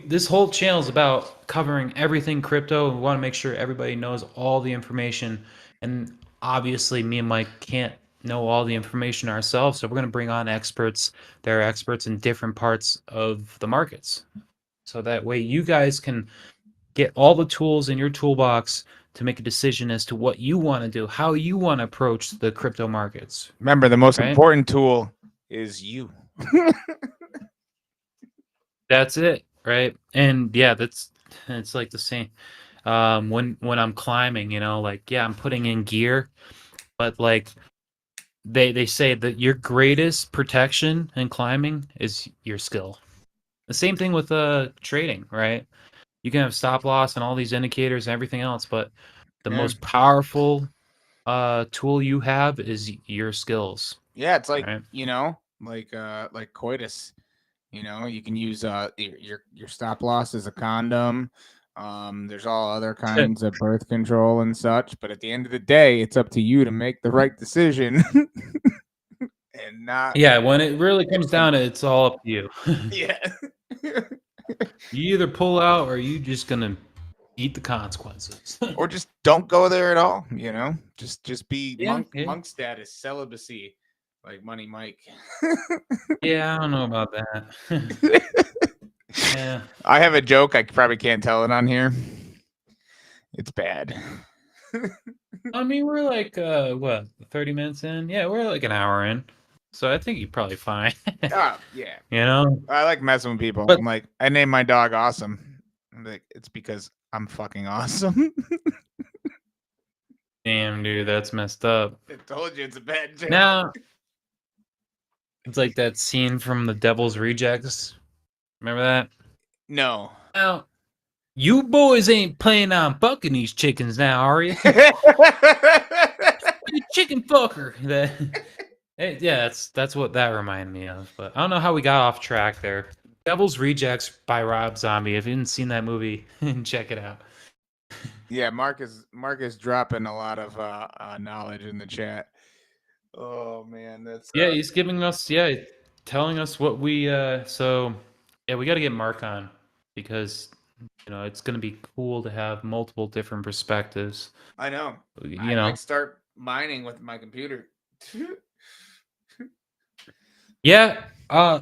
S2: this whole channel is about covering everything crypto. We want to make sure everybody knows all the information. And obviously, me and Mike can't know all the information ourselves. So we're going to bring on experts. They're experts in different parts of the markets. So that way you guys can get all the tools in your toolbox to make a decision as to what you want to do, how you want to approach the crypto markets.
S1: Remember, the most important tool is you.
S2: That's it, right? And yeah, it's like the same. When I'm climbing, I'm putting in gear, but they say that your greatest protection in climbing is your skill. The same thing with trading, right? You can have stop loss and all these indicators and everything else, but the
S1: Yeah.
S2: most powerful tool you have is your skills.
S1: Yeah, it's like,
S2: Right.
S1: like coitus. You can use your stop loss as a condom. There's all other kinds of birth control and such, but at the end of the day, it's up to you to make the right decision and not.
S2: Yeah, when it really comes down to it, it's all up to you.
S1: Yeah.
S2: You either pull out or you just gonna eat the consequences.
S1: Or just don't go there at all. Just be
S2: Yeah,
S1: monk status, celibacy, like Money Mike.
S2: yeah, I don't know about that. Yeah.
S1: I have a joke. I probably can't tell it on here. It's bad.
S2: I mean, we're like what, 30 minutes in? Yeah, we're like an hour in. So I think you're probably fine.
S1: Oh, yeah.
S2: You know?
S1: I like messing with people.
S2: But
S1: I'm like, I named my dog Awesome. I'm like, it's because I'm fucking awesome.
S2: damn, dude, that's messed up.
S1: I told you it's a bad joke.
S2: Now, it's like that scene from The Devil's Rejects. Remember that?
S1: No.
S2: Now, you boys ain't planning on bucking these chickens now, are you? You chicken fucker. Yeah, that's what that reminded me of. But I don't know how we got off track there. Devil's Rejects by Rob Zombie. If you haven't seen that movie, check it out.
S1: Yeah, Mark is dropping a lot of knowledge in the chat. Oh man, that's
S2: Yeah, he's giving us telling us what we so yeah, we got to get Mark on because it's going to be cool to have multiple different perspectives.
S1: I know.
S2: You
S1: I
S2: know.
S1: might start mining with my computer.
S2: Yeah, I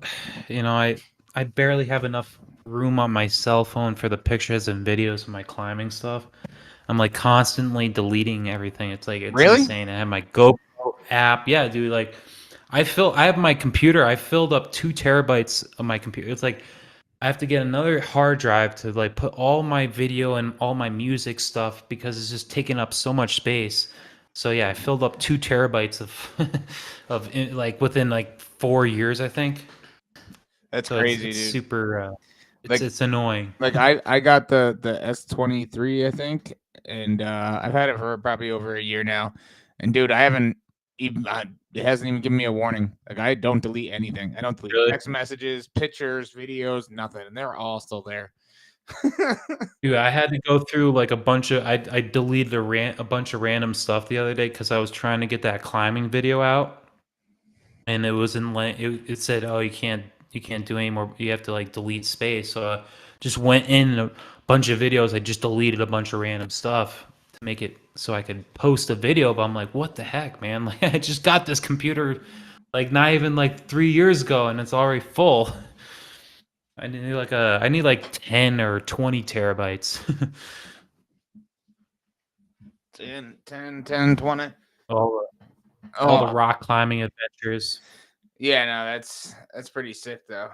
S2: barely have enough room on my cell phone for the pictures and videos of my climbing stuff. I'm like constantly deleting everything. It's
S1: Really?
S2: insane. I have my GoPro app. Yeah, dude, like I have my computer. I filled up 2 terabytes of my computer. It's like I have to get another hard drive to like put all my video and all my music stuff because it's just taking up so much space. So yeah, I filled up 2 terabytes of like within like 4 years, I think.
S1: That's
S2: So
S1: crazy,
S2: it's
S1: dude.
S2: super.
S1: Like-
S2: It's annoying.
S1: Like I got the S23, I think, and I've had it for probably over a year now. And dude, I haven't even it hasn't even given me a warning. Like I don't delete anything. I don't delete
S2: Really?
S1: text messages, pictures, videos, nothing, and they're all still there.
S2: Dude, I had to go through like a bunch of. I deleted a bunch of random stuff the other day because I was trying to get that climbing video out, and it was in it said, "Oh, you can't do any more. You have to like delete space." So I just went in a bunch of videos. I just deleted a bunch of random stuff to make it so I could post a video. But I'm like, what the heck, man? Like I just got this computer like not even like 3 years ago, and it's already full. I need like 10 or 20 terabytes.
S1: 10, 20.
S2: All the rock climbing adventures.
S1: Yeah, no, that's pretty sick though.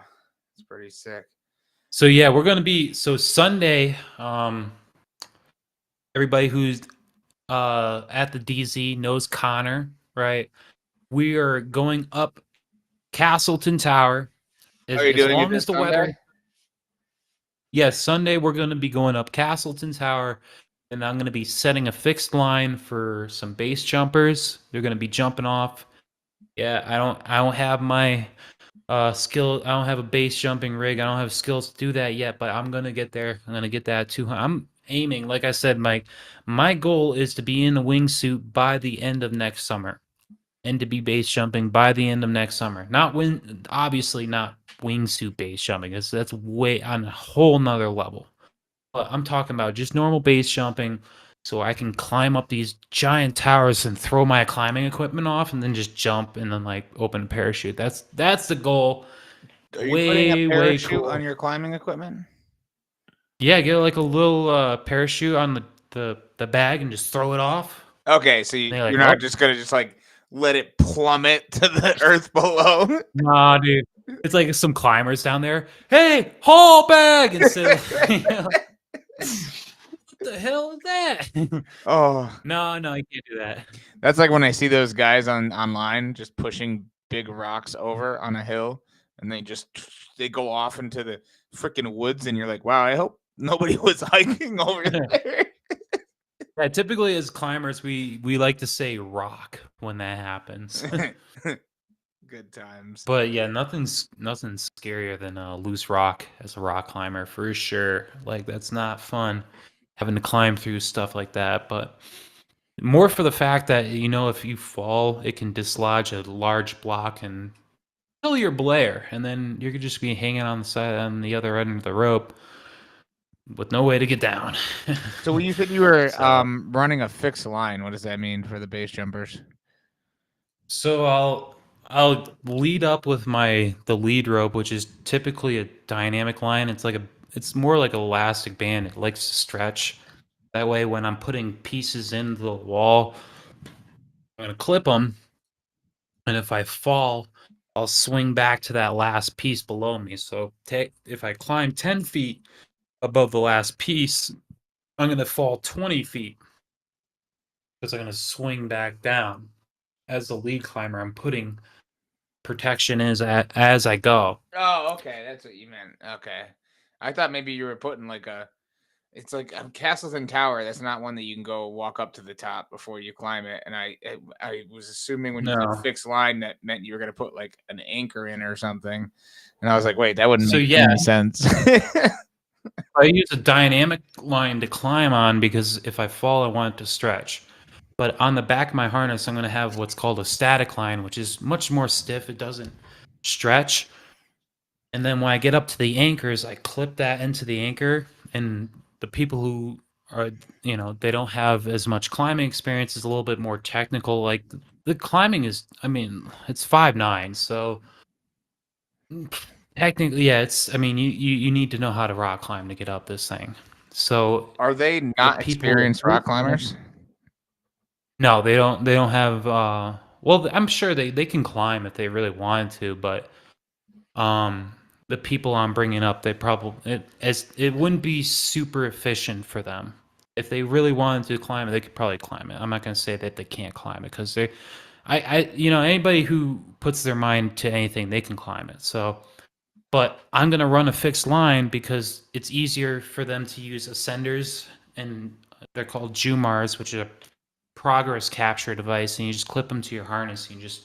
S1: It's pretty sick.
S2: So yeah, we're gonna be Sunday. Everybody who's at the DZ knows Connor, right? We are going up Castleton Tower.
S1: Are you doing it
S2: long
S1: this
S2: as the
S1: Sunday?
S2: weather. Yes, Sunday we're going to be going up Castleton Tower, and I'm going to be setting a fixed line for some base jumpers. They're going to be jumping off. Yeah, I don't have my skill. I don't have a base jumping rig. I don't have skills to do that yet, but I'm going to get there. I'm going to get that 200. I'm aiming, like I said, Mike. My goal is to be in a wingsuit by the end of next summer, and to be base jumping by the end of next summer. Obviously not wingsuit base jumping. That's way on a whole nother level. But I'm talking about just normal base jumping, so I can climb up these giant towers and throw my climbing equipment off, and then just jump and then like open a parachute. That's the goal.
S1: Are you putting a
S2: Way
S1: parachute
S2: cool.
S1: on your climbing equipment?
S2: Yeah, get like a little parachute on the bag and just throw it off.
S1: Okay, so
S2: They're like,
S1: you're not
S2: "Oh."
S1: just gonna just like let it plummet to the earth below.
S2: Nah, dude. It's like some climbers down there. Hey, haul bag! Instead of, the hell is that?
S1: Oh,
S2: No, you can't do that.
S1: that's like when I see those guys online just pushing big rocks over on a hill, and they go off into the freaking woods, and you're like, wow, I hope nobody was hiking over there.
S2: Yeah, typically as climbers, we like to say rock when that happens.
S1: Good times.
S2: But yeah, nothing's scarier than a loose rock as a rock climber for sure. Like that's not fun having to climb through stuff like that. But more for the fact that if you fall, it can dislodge a large block and kill your Blair, and then you could just be hanging on the side on the other end of the rope with no way to get down.
S1: So when you said you were
S2: So-
S1: running a fixed line, what does that mean for the base jumpers?
S2: So I'll lead up with the lead rope, which is typically a dynamic line. It's more like an elastic band. It likes to stretch. That way, when I'm putting pieces into the wall, I'm gonna clip them, and if I fall, I'll swing back to that last piece below me. So if I climb 10 feet above the last piece, I'm gonna fall 20 feet because I'm gonna swing back down. As the lead climber, I'm putting protection as I go.
S1: Oh, okay, that's what you meant. Okay, I thought maybe you were putting like it's like a Castleton Tower. That's not one that you can go walk up to the top before you climb it. And I was assuming when you said
S2: No.
S1: fixed line, that meant you were gonna put like an anchor in or something. And I was like, wait, that wouldn't
S2: So
S1: make
S2: yeah,
S1: any sense.
S2: I use a dynamic line to climb on because if I fall, I want it to stretch. But on the back of my harness, I'm going to have what's called a static line, which is much more stiff. It doesn't stretch. And then when I get up to the anchors, I clip that into the anchor. And the people who are, they don't have as much climbing experience is a little bit more technical. Like the climbing is, I mean, it's 5'9". So technically, yeah, you need to know how to rock climb to get up this thing. So
S1: Are they
S2: the
S1: not
S2: people
S1: experienced rock climbers?
S2: No, they don't have well, I'm sure they can climb if they really wanted to, but the people I'm bringing up, they probably it wouldn't be super efficient for them. If they really wanted to climb it, they could probably climb it. I'm not going to say that they can't climb it because anybody who puts their mind to anything, they can climb it. So, but I'm going to run a fixed line because it's easier for them to use ascenders, and they're called Jumars, which are progress capture device, and you just clip them to your harness and you just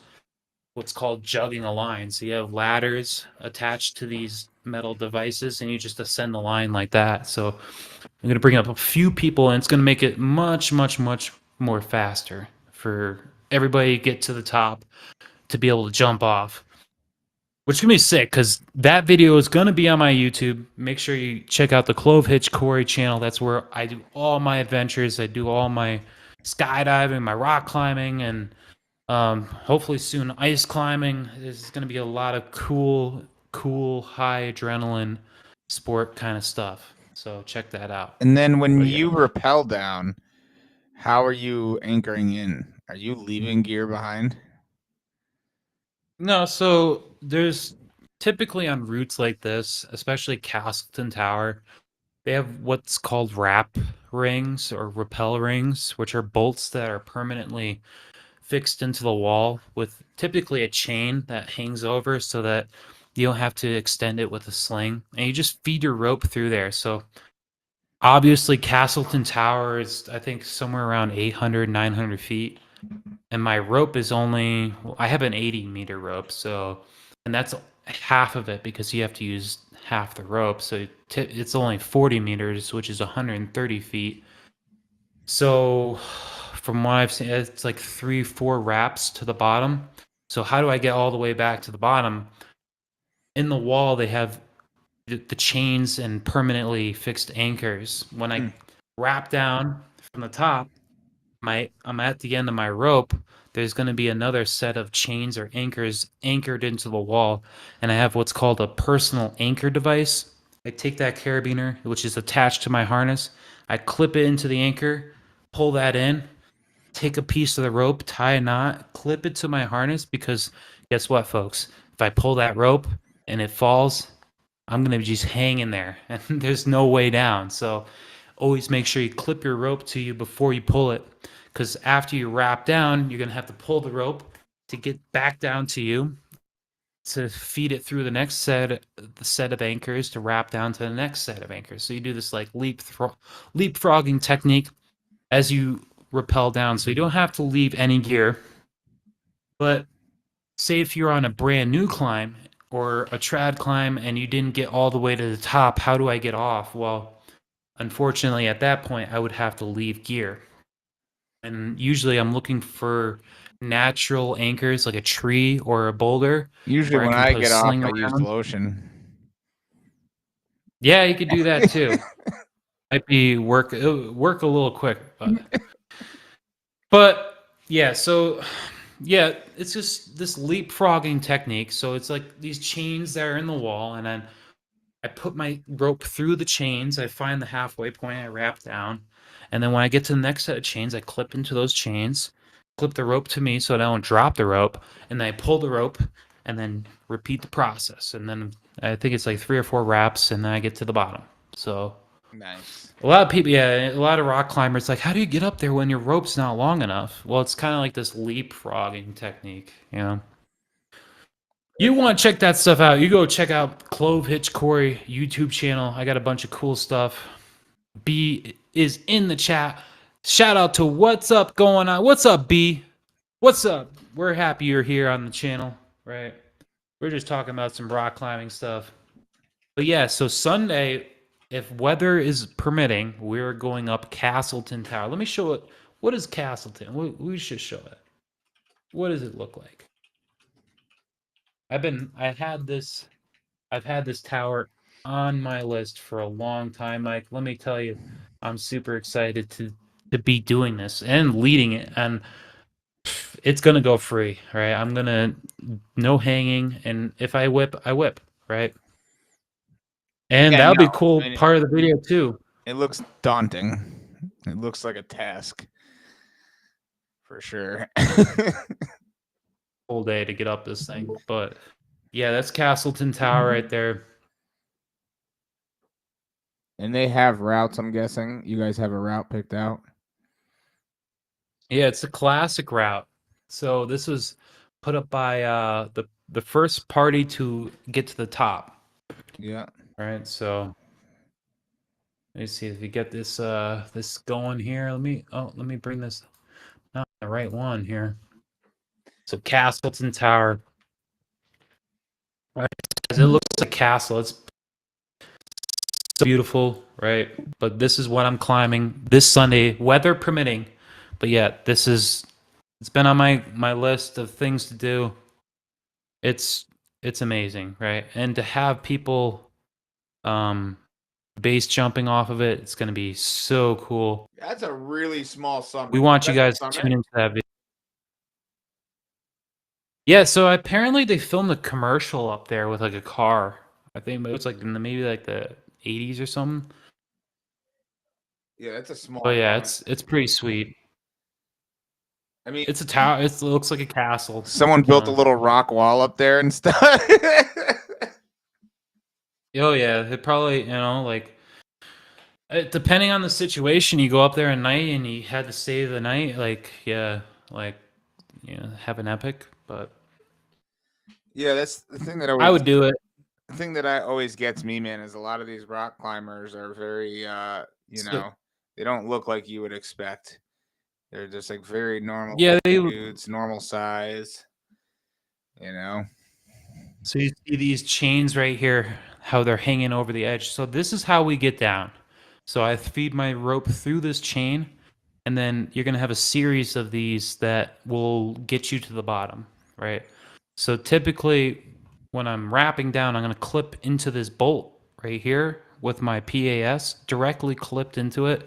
S2: what's called jugging a line. So you have ladders attached to these metal devices and you just ascend the line like that. So I'm going to bring up a few people and it's going to make it much more faster for everybody to get to the top to be able to jump off, which is going to be sick because that video is going to be on my YouTube. Make sure you check out the Clove Hitch Corey channel. That's where I do all my adventures. I do all my skydiving, my rock climbing, and hopefully soon ice climbing. There's going to be a lot of cool, high adrenaline sport kind of stuff. So check that out.
S1: And then when
S2: But yeah.
S1: you rappel down, how are you anchoring in? Are you leaving gear behind?
S2: No, so there's typically on routes like this, especially Castleton Tower, they have what's called wrap rings or rappel rings, which are bolts that are permanently fixed into the wall with typically a chain that hangs over so that you don't have to extend it with a sling. And you just feed your rope through there. So obviously Castleton Tower is, I think, somewhere around 800, 900 feet. And my rope is I have an 80-meter rope. So, and that's half of it because you have to use half the rope. So it's only 40 meters, which is 130 feet. So from what I've seen, it's like 3-4 wraps to the bottom. So how do I get all the way back to the bottom? In the wall, they have the chains and permanently fixed anchors. When I wrap down from the top, I'm at the end of my rope. There's going to be another set of chains or anchors anchored into the wall, and I have what's called a personal anchor device. I take that carabiner, which is attached to my harness. I clip it into the anchor, pull that in, take a piece of the rope, tie a knot, clip it to my harness because guess what, folks? If I pull that rope and it falls, I'm going to just hang in there and there's no way down. So always make sure you clip your rope to you before you pull it, because after you wrap down, you're gonna have to pull the rope to get back down to you to feed it through the next set of anchors to wrap down to the next set of anchors. So you do this like leapfrogging technique as you rappel down. So you don't have to leave any gear. But say if you're on a brand new climb or a trad climb and you didn't get all the way to the top, how do I get off? Well, unfortunately, at that point, I would have to leave gear. And usually I'm looking for natural anchors like a tree or a boulder.
S1: Usually
S2: where
S1: when
S2: can
S1: I
S2: put a
S1: get off,
S2: sling
S1: I use
S2: around.
S1: lotion.
S2: Yeah, you could do that too. Might be work a little quick, but yeah, so yeah, it's just this leapfrogging technique. So it's like these chains that are in the wall, and then I put my rope through the chains. I find the halfway point. I wrap down, and then when I get to the next set of chains, I clip into those chains, clip the rope to me so I don't drop the rope, and then I pull the rope, and then repeat the process. And then I think it's like 3 or 4 wraps, and then I get to the bottom. So
S1: Nice.
S2: a lot of people, yeah, a lot of rock climbers like, how do you get up there when your rope's not long enough? Well, it's kind of like this leapfrogging technique, you know. You want to check that stuff out? You go check out Clove Hitch Corey YouTube channel. I got a bunch of cool stuff. B is in the chat. Shout out to what's up going on. What's up, B? What's up? We're happy you're here on the channel, right? We're just talking about some rock climbing stuff. But yeah, so Sunday, if weather is permitting, we're going up Castleton Tower. Let me show it. What is Castleton? We should show it. What does it look like? I've had this tower on my list for a long time, Mike. Let me tell you, I'm super excited to be doing this and leading it, and it's gonna go free, right? I'm gonna no hanging, and if I whip, I whip, right? And
S1: Yeah,
S2: that'll be a
S1: no,
S2: cool
S1: I mean,
S2: part of the video too.
S1: it looks daunting. It looks like a task. For sure.
S2: Whole day to get up this thing, but yeah, that's Castleton Tower right there.
S1: And they have routes, I'm guessing. You guys have a route picked out?
S2: Yeah, it's a classic route. So this was put up by the first party to get to the top.
S1: Yeah.
S2: Right. So let me see if you get this this going here. Let me bring this not the right one here. So Castleton Tower. Right. It looks like a castle. It's so beautiful, right? But this is what I'm climbing this Sunday, weather permitting. But yeah, it's been on my list of things to do. It's amazing, right? And to have people base jumping off of it, it's going to be so cool.
S1: That's a really small summit.
S2: We want you guys to tune into that video. Yeah, so apparently they filmed a commercial up there with like a car. I think it was like in maybe like the 80s or something.
S1: Yeah, that's a small.
S2: But yeah,
S1: summit.
S2: it's pretty sweet.
S1: I mean,
S2: It's a tower. It looks like a castle.
S1: Someone built a little rock wall up there and stuff.
S2: Oh yeah, it probably like depending on the situation, you go up there at night and you had to stay the night. Like yeah, like have an epic. But
S1: yeah, that's the thing that
S2: I would do it.
S1: The thing that always gets me, man, is a lot of these rock climbers are very, they don't look like you would expect. They're just like very normal.
S2: Yeah,
S1: dudes, normal size.
S2: So you see these chains right here, how they're hanging over the edge. So this is how we get down. So I feed my rope through this chain, and then you're gonna have a series of these that will get you to the bottom, right? So typically, when I'm wrapping down, I'm gonna clip into this bolt right here with my PAS directly clipped into it,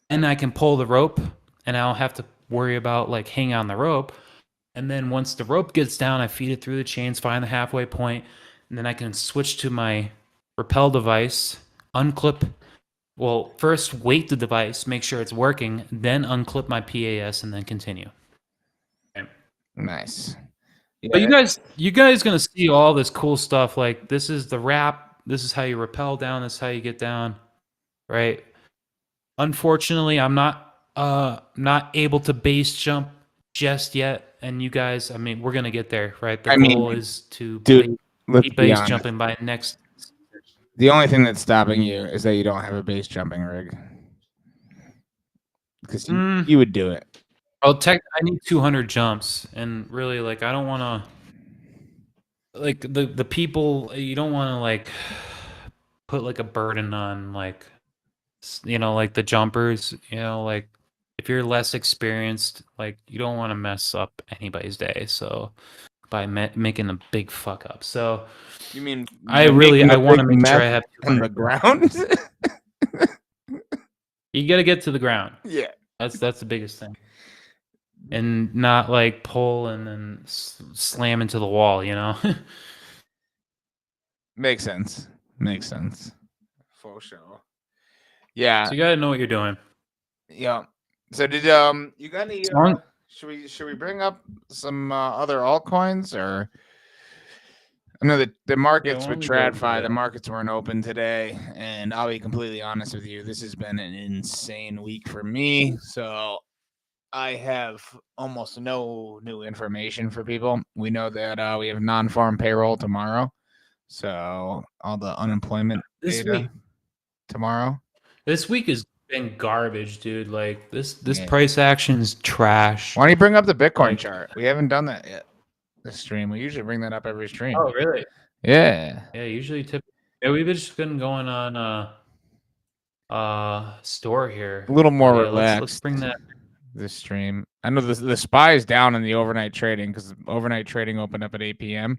S2: and I can pull the rope, and I don't have to worry about like hanging on the rope. And then once the rope gets down, I feed it through the chains, find the halfway point, and then I can switch to my rappel device, unclip. Well, first weight the device, make sure it's working, then unclip my PAS, and then continue. Okay.
S1: Nice. Yeah,
S2: but you guys gonna see all this cool stuff. Like this is the wrap. This is how you rappel down. This is how you get down, right? Unfortunately, I'm not able to base jump just yet. And you guys, I mean, we're gonna get there, right? The
S1: I
S2: goal
S1: mean,
S2: is to
S1: dude, let's
S2: be
S1: be
S2: base
S1: honest.
S2: jumping by next.
S1: The only thing that's stopping you is that you don't have a base jumping rig. Because
S2: Mm,
S1: you would do it.
S2: I need 200 jumps, and really, like, I don't want to, like, the people. You don't want to like put like a burden on like like the jumpers. Like if you're less experienced, like you don't want to mess up anybody's day. So by making a big fuck up. So
S1: You mean
S2: I
S1: making a
S2: want to
S1: big
S2: make sure I
S1: mess
S2: have
S1: in
S2: 200.
S1: the ground?
S2: You got to get to the ground.
S1: Yeah.
S2: That's the biggest thing. And not like pull and then slam into the wall,
S1: Makes sense. Makes sense. For sure. Yeah.
S2: So you got to know what you're doing.
S1: Yeah. So did you got any
S2: Song?
S1: should we bring up some other altcoins, or I know that the markets
S2: why
S1: with
S2: don't we go through
S1: TradFi, the
S2: that?
S1: markets weren't open today, and I'll be completely honest with you, this has been an insane week for me. So I have almost no new information for people. We know that we have non-farm payroll tomorrow, so all the unemployment
S2: This
S1: data
S2: week.
S1: tomorrow.
S2: This week has been garbage, dude. Like this
S1: Yeah.
S2: price action is trash.
S1: Why don't you bring up the Bitcoin
S2: Like-
S1: chart? We haven't done that yet. This stream. We usually bring that up every stream.
S2: Oh, really?
S1: Yeah.
S2: Yeah, usually yeah, we've just been going on store here.
S1: A little more
S2: Yeah,
S1: relaxed.
S2: let's bring that.
S1: This stream. I know the SPY is down in the overnight trading because overnight trading opened up at 8 p.m.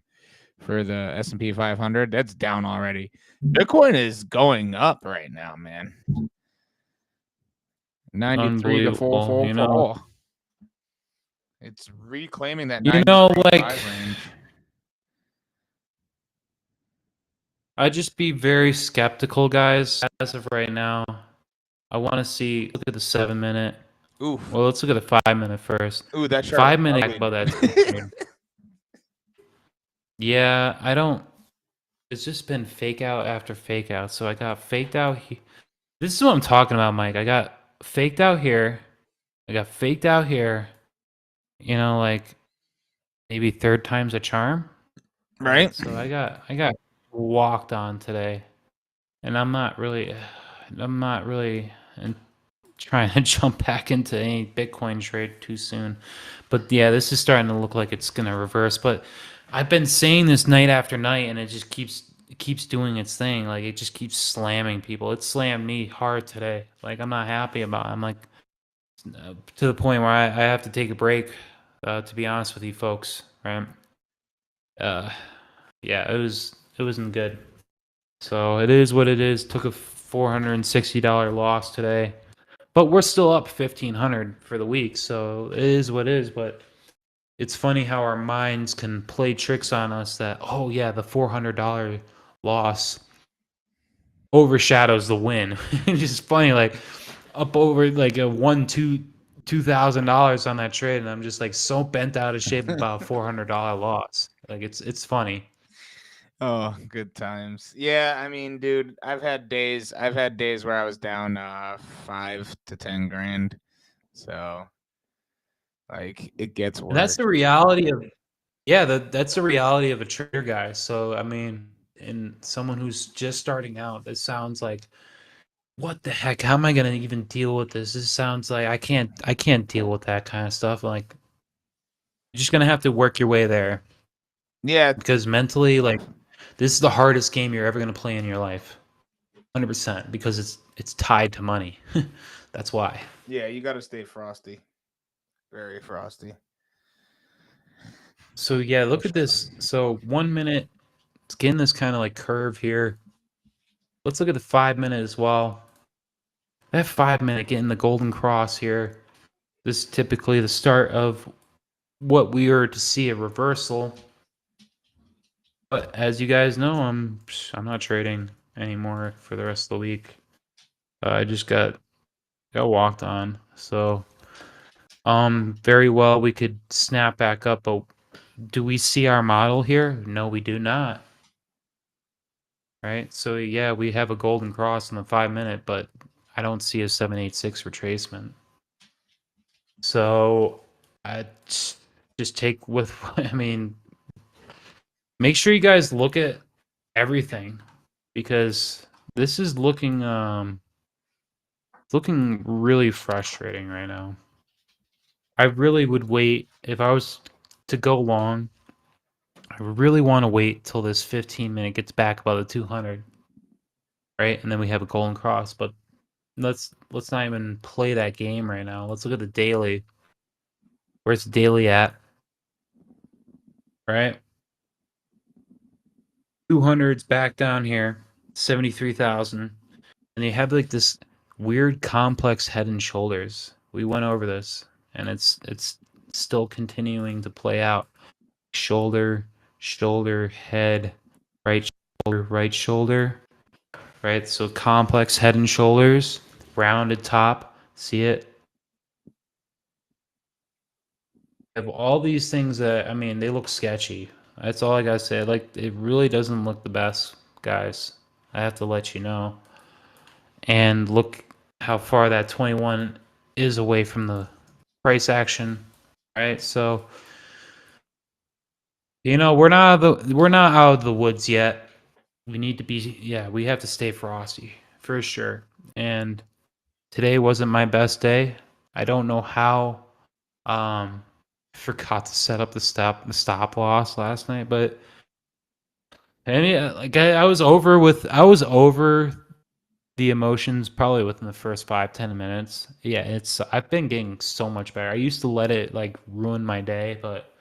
S1: for the S&P 500. That's down already. Bitcoin is going up right now, man. 93 to 444. It's reclaiming that 93.5 range.
S2: I'd just be very skeptical, guys, as of right now. I want to look at the 7-minute.
S1: Oof.
S2: Well, let's look at the 5-minute first.
S1: Ooh, that
S2: 5-minute about that. Yeah, I don't. It's just been fake out after fake out. So I got faked out. This is what I'm talking about, Mike. I got faked out here. I got faked out here. Like maybe third time's a charm.
S1: Right.
S2: So I got walked on today, and I'm not really trying to jump back into any Bitcoin trade too soon. But yeah, this is starting to look like it's gonna reverse. But I've been saying this night after night, and it just keeps doing its thing. Like it just keeps slamming people. It slammed me hard today. Like I'm not happy about it. I'm like to the point where I have to take a break. To be honest with you folks, right? Yeah, it wasn't good. So it is what it is. Took a $460 loss today, but we're still up 1,500 for the week. So it is what it is. But it's funny how our minds can play tricks on us. That the $400 loss overshadows the win. It's just funny, like up over like a $2,000 on that trade, and I'm just like so bent out of shape about a $400 loss. Like it's funny.
S1: Oh, good times. Yeah, I mean, dude, I've had days where I was down 5 to 10 grand. So like it gets worse.
S2: And that's the reality of that's the reality of a trader guy. So I mean, and someone who's just starting out, it sounds like, what the heck? How am I gonna even deal with this? This sounds like I can't deal with that kind of stuff. Like you're just gonna have to work your way there.
S1: Yeah,
S2: because mentally, like, this is the hardest game you're ever gonna play in your life. 100%, because it's tied to money. That's why.
S1: Yeah, you got to stay frosty. Very frosty.
S2: So yeah, look at this. So 1 minute, it's getting this kind of like curve here. Let's look at the 5-minute as well. That 5-minute getting the golden cross here. This is typically the start of what we are to see a reversal. But as you guys know, I'm not trading anymore for the rest of the week. I just got walked on. So very well we could snap back up, but do we see our model here? No, we do not. Right? So yeah, we have a golden cross in the 5-minute, but I don't see a 786 retracement. So I just take with I mean, make sure you guys look at everything because this is looking really frustrating right now. I really would wait if I was to go long. I really want to wait till this 15-minute gets back above the 200, right? And then we have a golden cross. But let's not even play that game right now. Let's look at the daily. Where's the daily at? Right? 200's back down here, 73,000. And you have like this weird complex head and shoulders. We went over this and it's still continuing to play out. Shoulder, shoulder, head, right shoulder, right? So complex head and shoulders, rounded top. See it? Have all these things that I mean, they look sketchy. That's all I gotta say. Like, it really doesn't look the best, guys. I have to let you know. And look how far that 21 is away from the price action, right? So, we're not out of the woods yet. We need to be, yeah, we have to stay frosty for sure. And today wasn't my best day. I don't know how. Forgot to set up the stop loss last night, but I was over the emotions probably within the first 5-10 minutes. Yeah, I've been getting so much better. I used to let it like ruin my day, but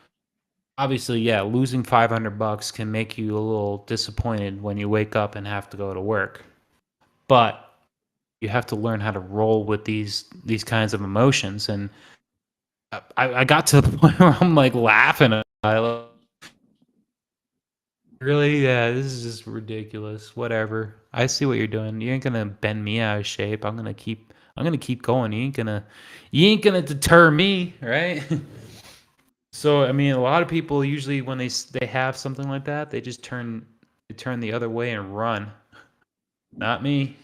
S2: obviously, yeah, losing $500 can make you a little disappointed when you wake up and have to go to work. But you have to learn how to roll with these kinds of emotions. And I got to the point where I'm like laughing. Really? Yeah, this is just ridiculous. Whatever. I see what you're doing. You ain't gonna bend me out of shape. I'm gonna keep going. You ain't gonna deter me, right? So I mean, a lot of people usually when they have something like that, they turn the other way and run. Not me.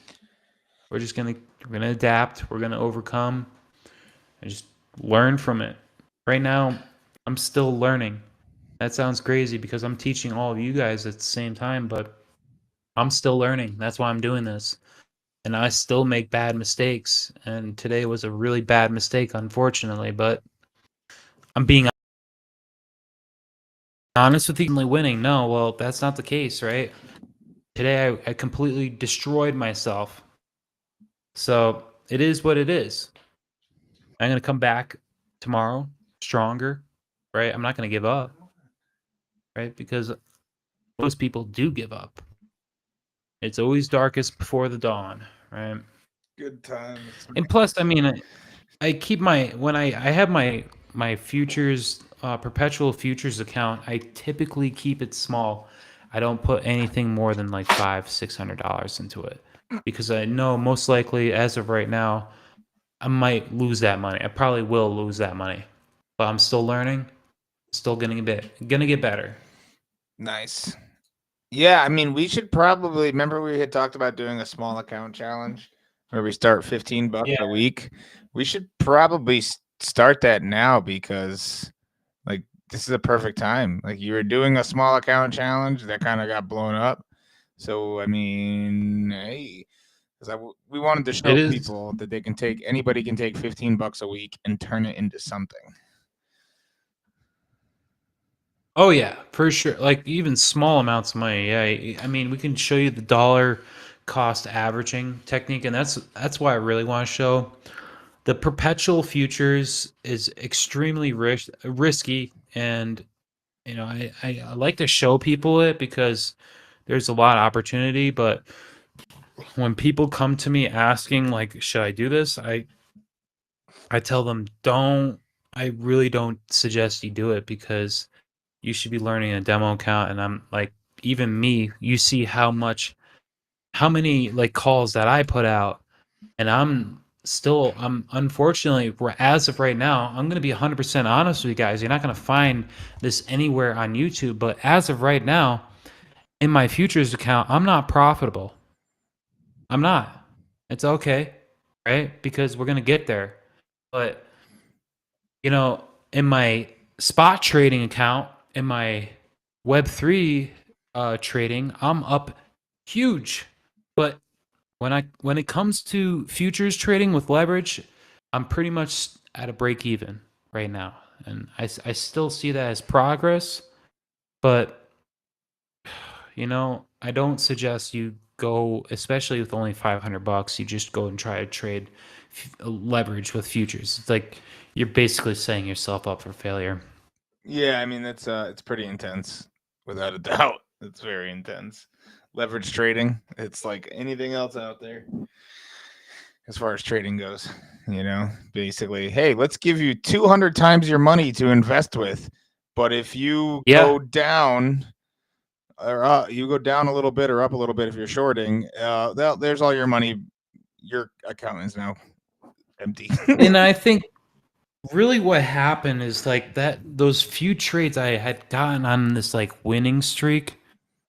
S2: We're gonna adapt. We're gonna overcome and just learn from it. Right now, I'm still learning. That sounds crazy because I'm teaching all of you guys at the same time, but I'm still learning. That's why I'm doing this. And I still make bad mistakes. And today was a really bad mistake, unfortunately, but I'm being honest with you. Only winning. No, well, that's not the case, right? Today I completely destroyed myself. So it is what it is. I'm going to come back tomorrow stronger, right? I'm not going to give up, right? Because most people do give up. It's always darkest before the dawn, right?
S1: Good times.
S2: And plus, I mean, I keep when I have my futures perpetual futures account. I typically keep it small. I don't put anything more than like $500-$600 into it because I know most likely as of right now I might lose that money. I probably will lose that money, but I'm still learning. Still gonna get better.
S1: Nice. Yeah, I mean, we should probably remember we had talked about doing a small account challenge where we start $15
S2: Yeah.
S1: a week. We should probably start that now because like this is a perfect time. Like you were doing a small account challenge that kind of got blown up. So I mean, hey, because we wanted to show
S2: It is.
S1: people that anybody can take $15 a week and turn it into something.
S2: Oh yeah, for sure. Like even small amounts of money. Yeah, I mean, we can show you the dollar cost averaging technique, and that's why I really want to show the perpetual futures is extremely risky, and I like to show people it because there's a lot of opportunity. But when people come to me asking like, should I do this? I tell them don't. I really don't suggest you do it because you should be learning a demo account. And I'm like, even me, you see how many like calls that I put out, and I'm unfortunately, as of right now, I'm going to be 100% honest with you guys. You're not going to find this anywhere on YouTube, but as of right now, in my futures account, I'm not profitable. I'm not. It's okay. right? Because we're gonna get there. But in my spot trading account, in my Web3 trading, I'm up huge. But when it comes to futures trading with leverage, I'm pretty much at a break even right now, and I still see that as progress. But I don't suggest you go, especially with only $500. You just go and try to trade leverage with futures. It's like you're basically setting yourself up for failure.
S1: Yeah, I mean it's pretty intense, without a doubt. It's very intense. Leverage trading, it's like anything else out there as far as trading goes. Basically, hey, let's give you 200 times your money to invest with, but if you
S2: Yeah,
S1: go down or you go down a little bit or up a little bit if you're shorting, there's all your money. Your account is now empty.
S2: and I think really what happened is like that those few trades I had gotten on this like winning streak,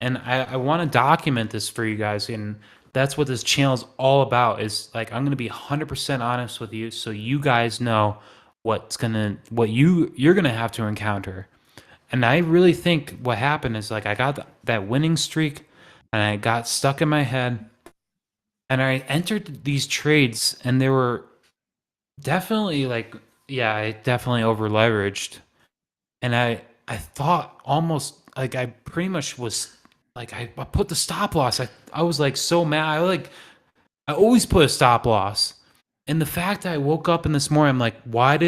S2: and I want to document this for you guys, and that's what this channel is all about. Is like I'm gonna be 100% honest with you, so you guys know what you're gonna have to encounter. And I really think what happened is like I got that winning streak, and I got stuck in my head, and I entered these trades, and they were definitely like, yeah, I definitely over leveraged. And I thought almost like I pretty much was like I put the stop loss. I was like so mad. I always put a stop loss. And the fact that I woke up in this morning, I'm like, what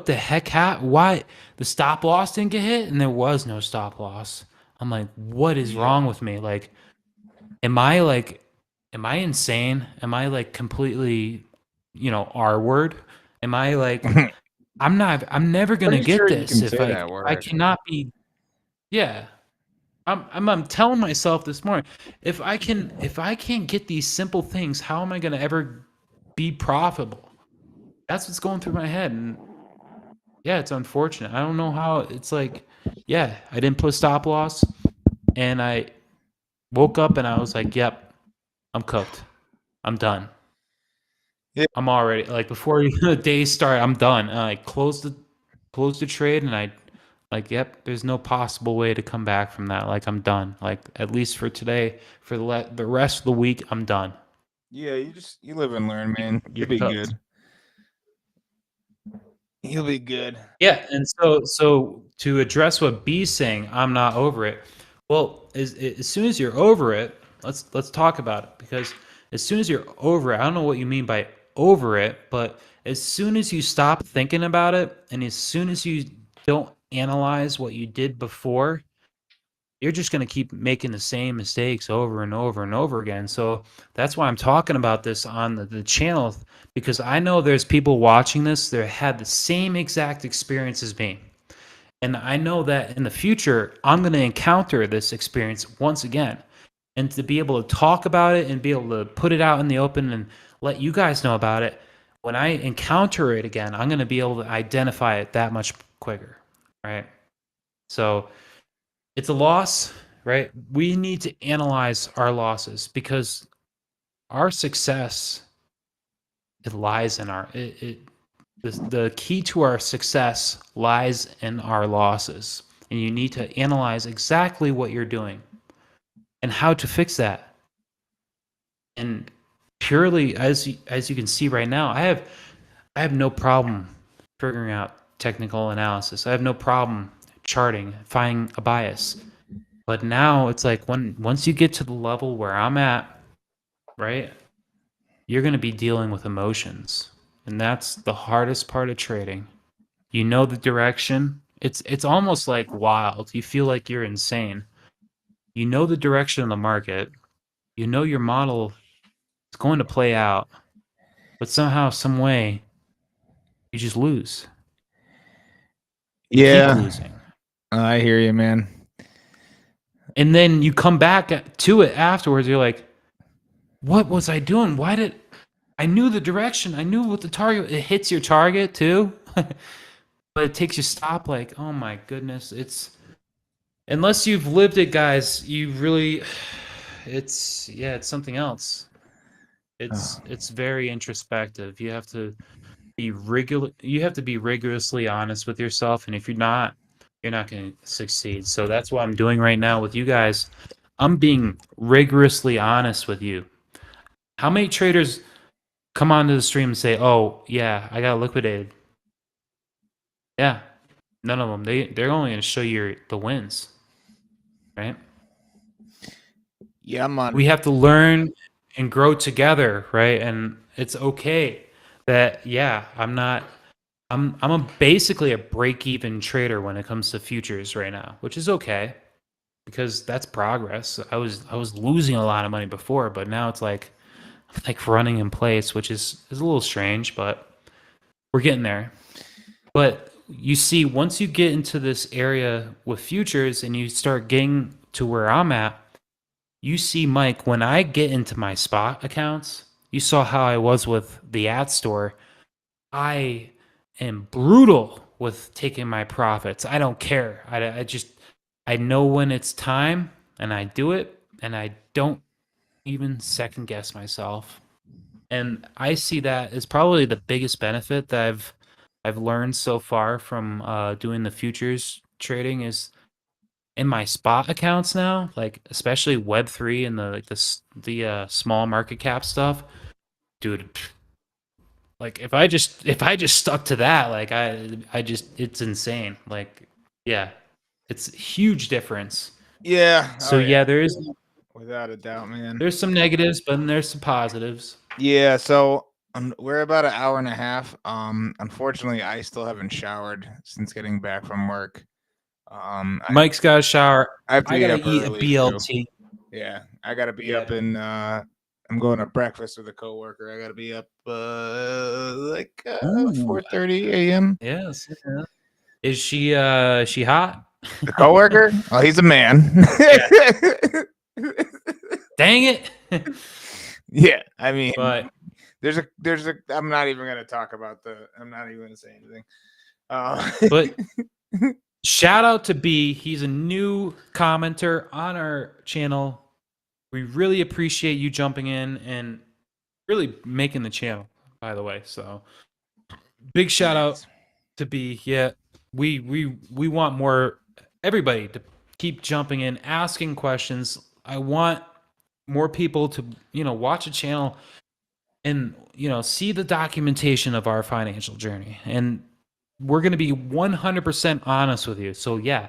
S2: the heck why the stop loss didn't get hit? And there was no stop loss. I'm like, what is wrong with me? Like, am I like, am I insane? Am I like completely, R word? Am I like, I'm never gonna
S1: Pretty sure
S2: get
S1: you
S2: this
S1: can
S2: if
S1: say that
S2: I
S1: word.
S2: cannot be. Yeah, I'm telling myself this morning, if I can't get these simple things, how am I gonna ever be profitable? That's what's going through my head, and yeah, it's unfortunate. I don't know how it's like. Yeah, I didn't put stop loss, and I woke up and I was like, "Yep, I'm cooked. I'm done.
S1: Yeah.
S2: I'm already like before the day start. I'm done." And I closed the trade, and I like, "Yep, there's no possible way to come back from that. Like, I'm done. Like, at least for today, for the rest of the week, I'm done."
S1: Yeah, you live and learn, man.
S2: You're
S1: You'll be
S2: cooked.
S1: good. You'll be good.
S2: Yeah, and so to address what B's saying, I'm not over it. Well, as soon as you're over it, let's talk about it, because as soon as you're over it, I don't know what you mean by over it, but as soon as you stop thinking about it, and as soon as you don't analyze what you did before, you're just going to keep making the same mistakes over and over and over again. So that's why I'm talking about this on the channel, because I know there's people watching this that had the same exact experience as me. And I know that in the future, I'm going to encounter this experience once again. And to be able to talk about it and be able to put it out in the open and let you guys know about it, when I encounter it again, I'm going to be able to identify it that much quicker. Right. So it's a loss, right? We need to analyze our losses, because our success, it lies in the key to our success lies in our losses, and you need to analyze exactly what you're doing and how to fix that. And purely as you can see right now, I have no problem figuring out technical analysis. I have no problem charting, finding a bias. But now it's like once you get to the level where I'm at, right? You're going to be dealing with emotions. And that's the hardest part of trading. You know the direction. It's almost like wild. You feel like you're insane. You know the direction of the market. You know your model is going to play out, but somehow, some way, you just lose. You keep
S1: Yeah,
S2: losing.
S1: I hear you, man.
S2: And then you come back to it afterwards. You're like, what was I doing? I knew the direction. I knew what the target. It hits your target too, but it takes you stop. Like, oh my goodness, it's unless you've lived it, guys. You really, it's something else. It's very introspective. You have to be rigorously honest with yourself, and if you're not going to succeed. So that's what I'm doing right now with you guys. I'm being rigorously honest with you. How many traders come onto the stream and say, "Oh, yeah, I got liquidated"? Yeah, none of them. They're only going to show you the wins, right?
S1: Yeah, I'm on.
S2: We have to learn and grow together, right? And it's okay that I'm basically a break-even trader when it comes to futures right now, which is okay because that's progress. I was losing a lot of money before, but now it's like running in place, which is a little strange, but we're getting there. But you see, once you get into this area with futures and you start getting to where I'm at, you see, Mike, when I get into my spot accounts, you saw how I was with the ad store. I am brutal with taking my profits. I don't care. I know when it's time and I do it and I don't even second guess myself. And I see that as probably the biggest benefit that I've learned so far from doing the futures trading is in my spot accounts now, like especially Web3 and the small market cap stuff, dude. Like if I just stuck to that, like I just it's insane. Like yeah, it's a huge difference.
S1: Yeah.
S2: So yeah, there is
S1: without a doubt, man.
S2: there's some negatives, but then there's some positives.
S1: Yeah. So we're about an hour and a half. Unfortunately, I still haven't showered since getting back from work.
S2: Mike's got a shower.
S1: I have to
S2: I
S1: be
S2: gotta
S1: up
S2: eat a
S1: early,
S2: BLT.
S1: too. Yeah, I gotta be
S2: Yeah.
S1: up in. I'm going to breakfast with a coworker. I gotta be up like
S2: Ooh.
S1: 4:30 a.m.
S2: Yes. Yeah. Is she hot?
S1: The coworker? Oh, he's a man.
S2: Dang it.
S1: Yeah, I mean,
S2: But
S1: there's a. I'm not even gonna talk about the. I'm not even gonna say anything.
S2: but shout out to B. He's a new commenter on our channel. We really appreciate you jumping in and really making the channel, by the way. So big shout out to B. Yeah, we want more everybody to keep jumping in, asking questions. I want more people to, watch a channel and, see the documentation of our financial journey. And we're going to be 100% honest with you. So yeah,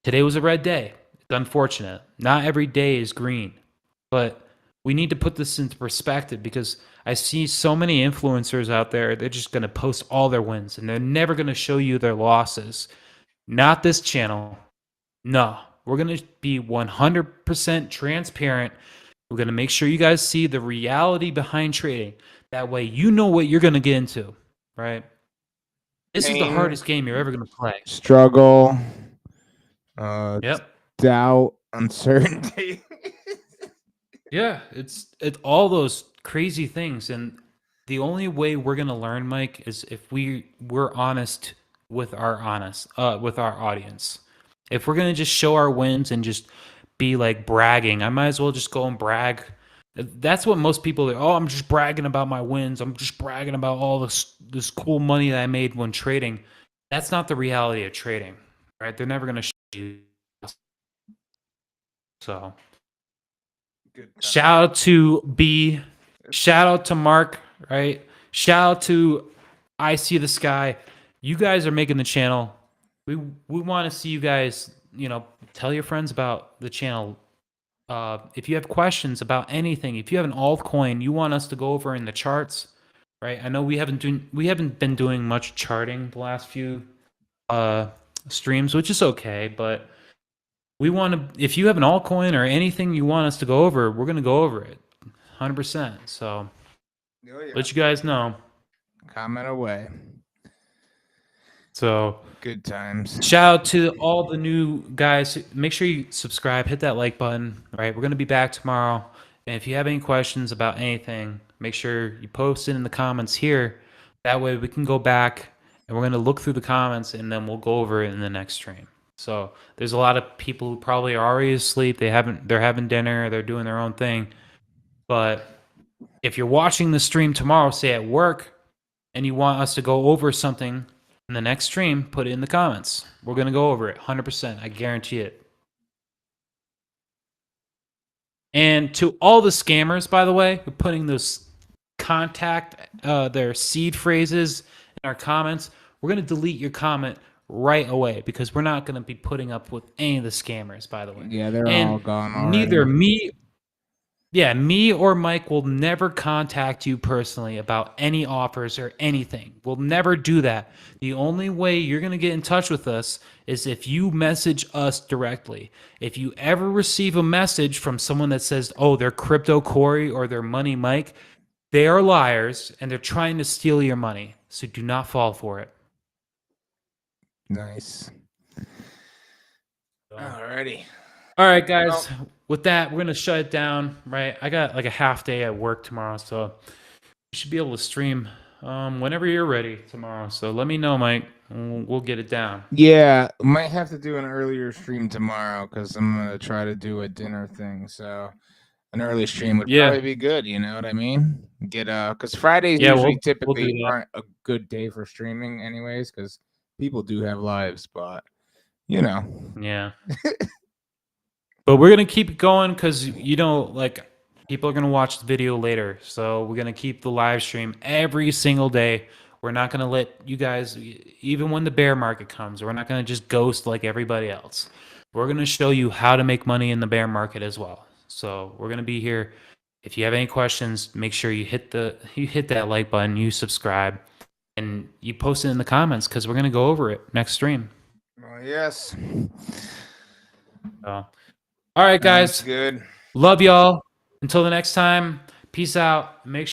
S2: today was a red day. It's unfortunate. Not every day is green, but we need to put this into perspective because I see so many influencers out there. They're just going to post all their wins and they're never going to show you their losses. Not this channel. No, we're going to be 100% transparent. We're going to make sure you guys see the reality behind trading. That way, you know what you're going to get into, right? This is the hardest game you're ever going to play.
S1: Struggle.
S2: Yep.
S1: Doubt, uncertainty.
S2: Yeah, it's all those crazy things, and the only way we're gonna learn, Mike, is if we're honest with our audience. If we're gonna just show our wins and just be like bragging, I might as well just go and brag. That's what most people are. Oh, I'm just bragging about my wins. I'm just bragging about all this cool money that I made when trading. That's not the reality of trading, right? They're never gonna show you. So. Shout out to B. Shout out to Mark, right? Shout out to I See the Sky. You guys are making the channel. We want to see you guys, tell your friends about the channel. If you have questions about anything, if you have an altcoin you want us to go over in the charts, right? I know we haven't been doing much charting the last few streams, which is okay, but we want to, if you have an altcoin or anything you want us to go over, we're going to go over it 100%. So let you guys know.
S1: Comment away.
S2: So
S1: good times.
S2: Shout out to all the new guys. Make sure you subscribe, hit that like button. Right, we're going to be back tomorrow. And if you have any questions about anything, make sure you post it in the comments here. That way we can go back and we're going to look through the comments and then we'll go over it in the next stream. So there's a lot of people who probably are already asleep. They're having dinner. They're doing their own thing. But if you're watching the stream tomorrow, say at work, and you want us to go over something in the next stream, put it in the comments. We're going to go over it 100%. I guarantee it. And to all the scammers, by the way, who are putting those their seed phrases in our comments, we're going to delete your comment right away because we're not going to be putting up with any of the scammers, by the way.
S1: Yeah, they're
S2: And
S1: all gone
S2: neither
S1: already.
S2: me or Mike will never contact you personally about any offers or anything. We'll never do that. The only way you're going to get in touch with us is if you message us directly. If you ever receive a message from someone that says, oh, they're Crypto Corey or they're Money Mike, they are liars and they're trying to steal your money. So do not fall for it.
S1: Nice. Alrighty.
S2: All right, guys. With that, we're gonna shut it down. Right, I got like a half day at work tomorrow, so you should be able to stream whenever you're ready tomorrow. So let me know, Mike. And we'll get it down.
S1: Yeah, might have to do an earlier stream tomorrow because I'm gonna try to do a dinner thing. So an early stream would probably be good. You know what I mean? Get because Fridays usually typically aren't a good day for streaming, anyways, because people do have lives, but you know.
S2: Yeah. But we're gonna keep it going because like people are gonna watch the video later, so we're gonna keep the live stream every single day. We're not gonna let you guys, even when the bear market comes, we're not gonna just ghost like everybody else. We're gonna show you how to make money in the bear market as well. So we're gonna be here. If you have any questions, make sure you hit that like button, you subscribe, and you post it in the comments because we're gonna go over it next stream.
S1: Well, yes.
S2: So. All right, guys.
S1: Good.
S2: Love y'all. Until the next time, peace out. Make sure